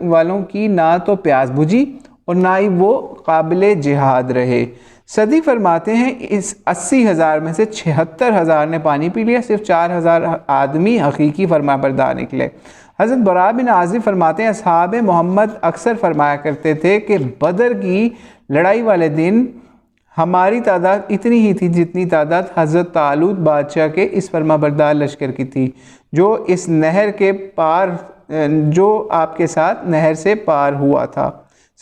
والوں کی نہ تو پیاس بجھی اور نہ ہی وہ قابل جہاد رہے۔ صدی فرماتے ہیں اس 80,000 میں سے 76,000 نے پانی پی لیا، صرف 4,000 آدمی حقیقی فرمانبردار نکلے۔ حضرت براء بن عازب فرماتے ہیں اصحاب محمد اکثر فرمایا کرتے تھے کہ بدر کی لڑائی والے دن ہماری تعداد اتنی ہی تھی جتنی تعداد حضرت طالوت بادشاہ کے اس فرمانبردار لشکر کی تھی جو اس نہر کے پار، جو آپ کے ساتھ نہر سے پار ہوا تھا۔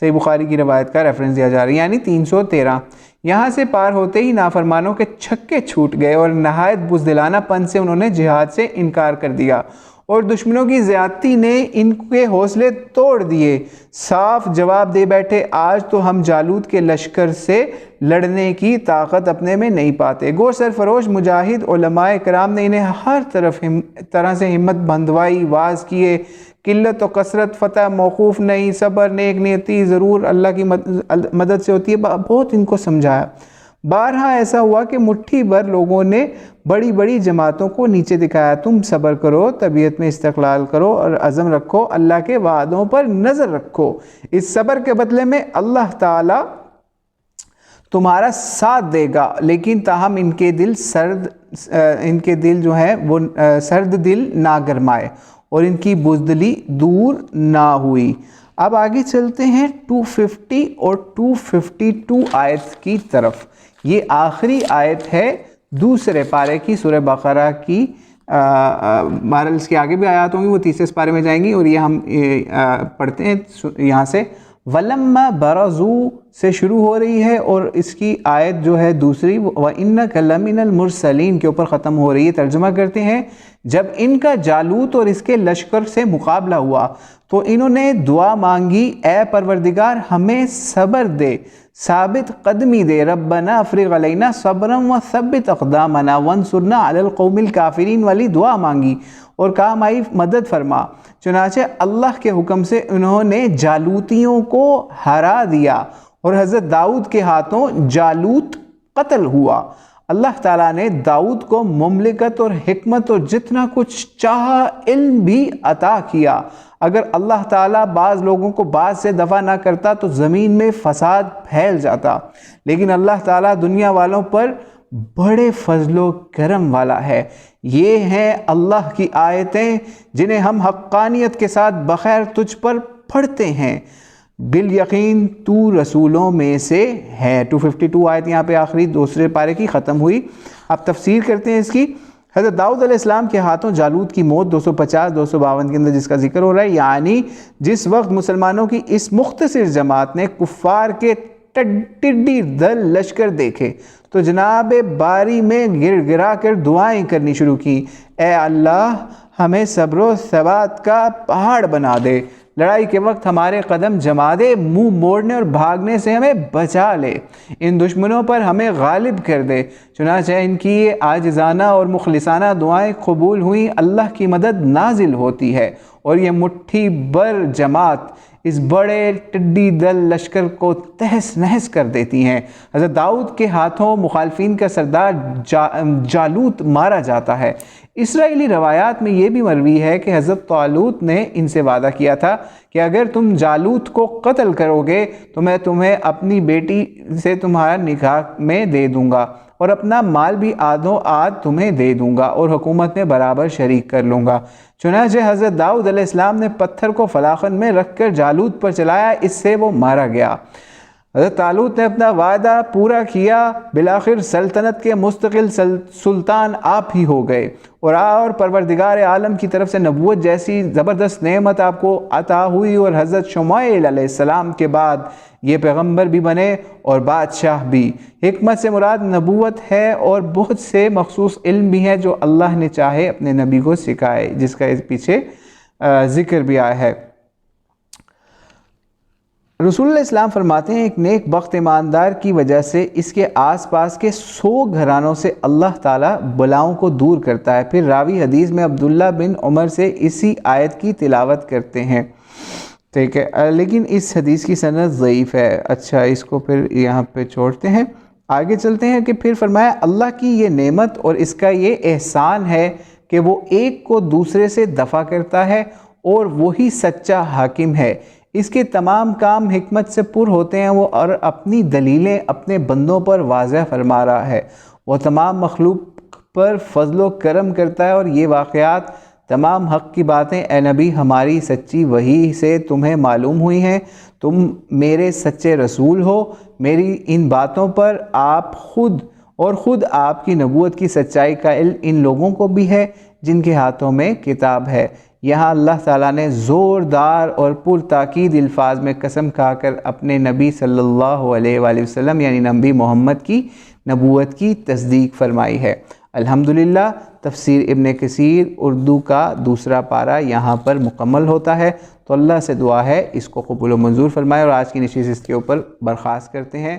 صحیح بخاری کی روایت کا ریفرنس دیا جا رہا ہے، یعنی 313۔ یہاں سے پار ہوتے ہی نافرمانوں کے چھکے چھوٹ گئے اور نہایت بزدلانہ پن سے انہوں نے جہاد سے انکار کر دیا اور دشمنوں کی زیادتی نے ان کے حوصلے توڑ دیے، صاف جواب دے بیٹھے آج تو ہم جالوت کے لشکر سے لڑنے کی طاقت اپنے میں نہیں پاتے۔ گو سرفروش مجاہد علماء کرام نے انہیں ہر طرح سے ہمت بندوائی، واز کیے، قلت و کثرت فتح موقوف نہیں، صبر نیک نیتی ضرور اللہ کی مدد سے ہوتی ہے، بہت ان کو سمجھایا۔ بارہا ایسا ہوا کہ مٹھی بھر لوگوں نے بڑی بڑی جماعتوں کو نیچے دکھایا، تم صبر کرو، طبیعت میں استقلال کرو اور عزم رکھو، اللہ کے وعدوں پر نظر رکھو، اس صبر کے بدلے میں اللہ تعالی تمہارا ساتھ دے گا۔ لیکن تاہم ان کے دل جو ہے وہ سرد دل نہ گرمائے اور ان کی بزدلی دور نہ ہوئی۔ اب آگے چلتے ہیں 250 اور 252 آیت کی طرف۔ یہ آخری آیت ہے دوسرے پارے کی سورہ بقرہ کی۔ بہرحال اس کے آگے بھی آیات ہوں گی، وہ تیسرے پارے میں جائیں گی، اور یہ ہم پڑھتے ہیں یہاں سے۔ وَلَمَّا بَرَزُوا سے شروع ہو رہی ہے اور اس کی آیت جو ہے دوسری وَإِنَّكَ لَمِنَ الْمُرْسَلِينَ کے اوپر ختم ہو رہی ہے۔ ترجمہ کرتے ہیں جب ان کا جالوت اور اس کے لشکر سے مقابلہ ہوا تو انہوں نے دعا مانگی، اے پروردگار ہمیں صبر دے، ثابت قدمی دے، ربنا افرغ علینا صبرا وثبت اقدامنا وانصرنا علی القوم الکافرین والی دعا مانگی اور کہا ہماری مدد فرما۔ چنانچہ اللہ کے حکم سے انہوں نے جالوتیوں کو ہرا دیا اور حضرت داؤد کے ہاتھوں جالوت قتل ہوا۔ اللہ تعالیٰ نے داؤد کو مملکت اور حکمت اور جتنا کچھ چاہا علم بھی عطا کیا۔ اگر اللہ تعالیٰ بعض لوگوں کو بعض سے دفع نہ کرتا تو زمین میں فساد پھیل جاتا، لیکن اللہ تعالیٰ دنیا والوں پر بڑے فضل و کرم والا ہے۔ یہ ہیں اللہ کی آیتیں جنہیں ہم حقانیت کے ساتھ بخیر تجھ پر پڑھتے ہیں، بالیقین تو رسولوں میں سے ہے۔ 252 آیت یہاں پہ آخری دوسرے پارے کی ختم ہوئی۔ اب تفسیر کرتے ہیں اس کی۔ حضرت داؤد علیہ السلام کے ہاتھوں جالوت کی موت 250-252 کے اندر جس کا ذکر ہو رہا ہے، یعنی جس وقت مسلمانوں کی اس مختصر جماعت نے کفار کے ٹڈی دل لشکر دیکھے تو جناب باری میں گر گرا کر دعائیں کرنی شروع کی، اے اللہ ہمیں صبر و ثبات کا پہاڑ بنا دے، لڑائی کے وقت ہمارے قدم جما دے، منہ موڑنے اور بھاگنے سے ہمیں بچا لے، ان دشمنوں پر ہمیں غالب کر دے۔ چنانچہ ان کی یہ عاجزانہ اور مخلصانہ دعائیں قبول ہوئیں، اللہ کی مدد نازل ہوتی ہے اور یہ مٹھی بر جماعت اس بڑے ٹڈی دل لشکر کو تہس نہس کر دیتی ہیں۔ حضرت داؤد کے ہاتھوں مخالفین کا سردار جالوت مارا جاتا ہے۔ اسرائیلی روایات میں یہ بھی مروی ہے کہ حضرت طالوت نے ان سے وعدہ کیا تھا کہ اگر تم جالوت کو قتل کرو گے تو میں تمہیں اپنی بیٹی سے تمہارا نکاح میں دے دوں گا اور اپنا مال بھی آدھوں آدھ تمہیں دے دوں گا اور حکومت میں برابر شریک کر لوں گا۔ چنانچہ حضرت داؤد علیہ السلام نے پتھر کو فلاخن میں رکھ کر جالوت پر چلایا، اس سے وہ مارا گیا۔ حضرت طالوت نے اپنا وعدہ پورا کیا، بالآخر سلطنت کے مستقل سلطان آپ ہی ہو گئے اور پروردگار عالم کی طرف سے نبوت جیسی زبردست نعمت آپ کو عطا ہوئی، اور حضرت شمائیل علیہ السلام کے بعد یہ پیغمبر بھی بنے اور بادشاہ بھی۔ حکمت سے مراد نبوت ہے اور بہت سے مخصوص علم بھی ہیں جو اللہ نے چاہے اپنے نبی کو سکھائے، جس کا اس پیچھے ذکر بھی آیا ہے۔ رسول اللہ اسلام فرماتے ہیں ایک نیک بخت ایماندار کی وجہ سے اس کے آس پاس کے 100 گھرانوں سے اللہ تعالیٰ بلاؤں کو دور کرتا ہے۔ پھر راوی حدیث میں عبداللہ بن عمر سے اسی آیت کی تلاوت کرتے ہیں، ٹھیک ہے، لیکن اس حدیث کی سند ضعیف ہے۔ اچھا، اس کو پھر یہاں پہ چھوڑتے ہیں، آگے چلتے ہیں کہ پھر فرمایا اللہ کی یہ نعمت اور اس کا یہ احسان ہے کہ وہ ایک کو دوسرے سے دفع کرتا ہے اور وہی سچا حاکم ہے۔ اس کے تمام کام حکمت سے پر ہوتے ہیں وہ، اور اپنی دلیلیں اپنے بندوں پر واضح فرما رہا ہے۔ وہ تمام مخلوق پر فضل و کرم کرتا ہے، اور یہ واقعات تمام حق کی باتیں اے نبی ہماری سچی وحی سے تمہیں معلوم ہوئی ہیں، تم میرے سچے رسول ہو۔ میری ان باتوں پر آپ خود آپ کی نبوت کی سچائی کا علم ان لوگوں کو بھی ہے جن کے ہاتھوں میں کتاب ہے۔ یہاں اللہ تعالیٰ نے زوردار اور پرتاکید الفاظ میں قسم کھا کر اپنے نبی صلی اللہ علیہ وآلہ وسلم یعنی نبی محمد کی نبوت کی تصدیق فرمائی ہے۔ الحمدللہ تفسیر ابن کثیر اردو کا دوسرا پارہ یہاں پر مکمل ہوتا ہے، تو اللہ سے دعا ہے اس کو قبول و منظور فرمائے، اور آج کی نشست اس کے اوپر برخاست کرتے ہیں۔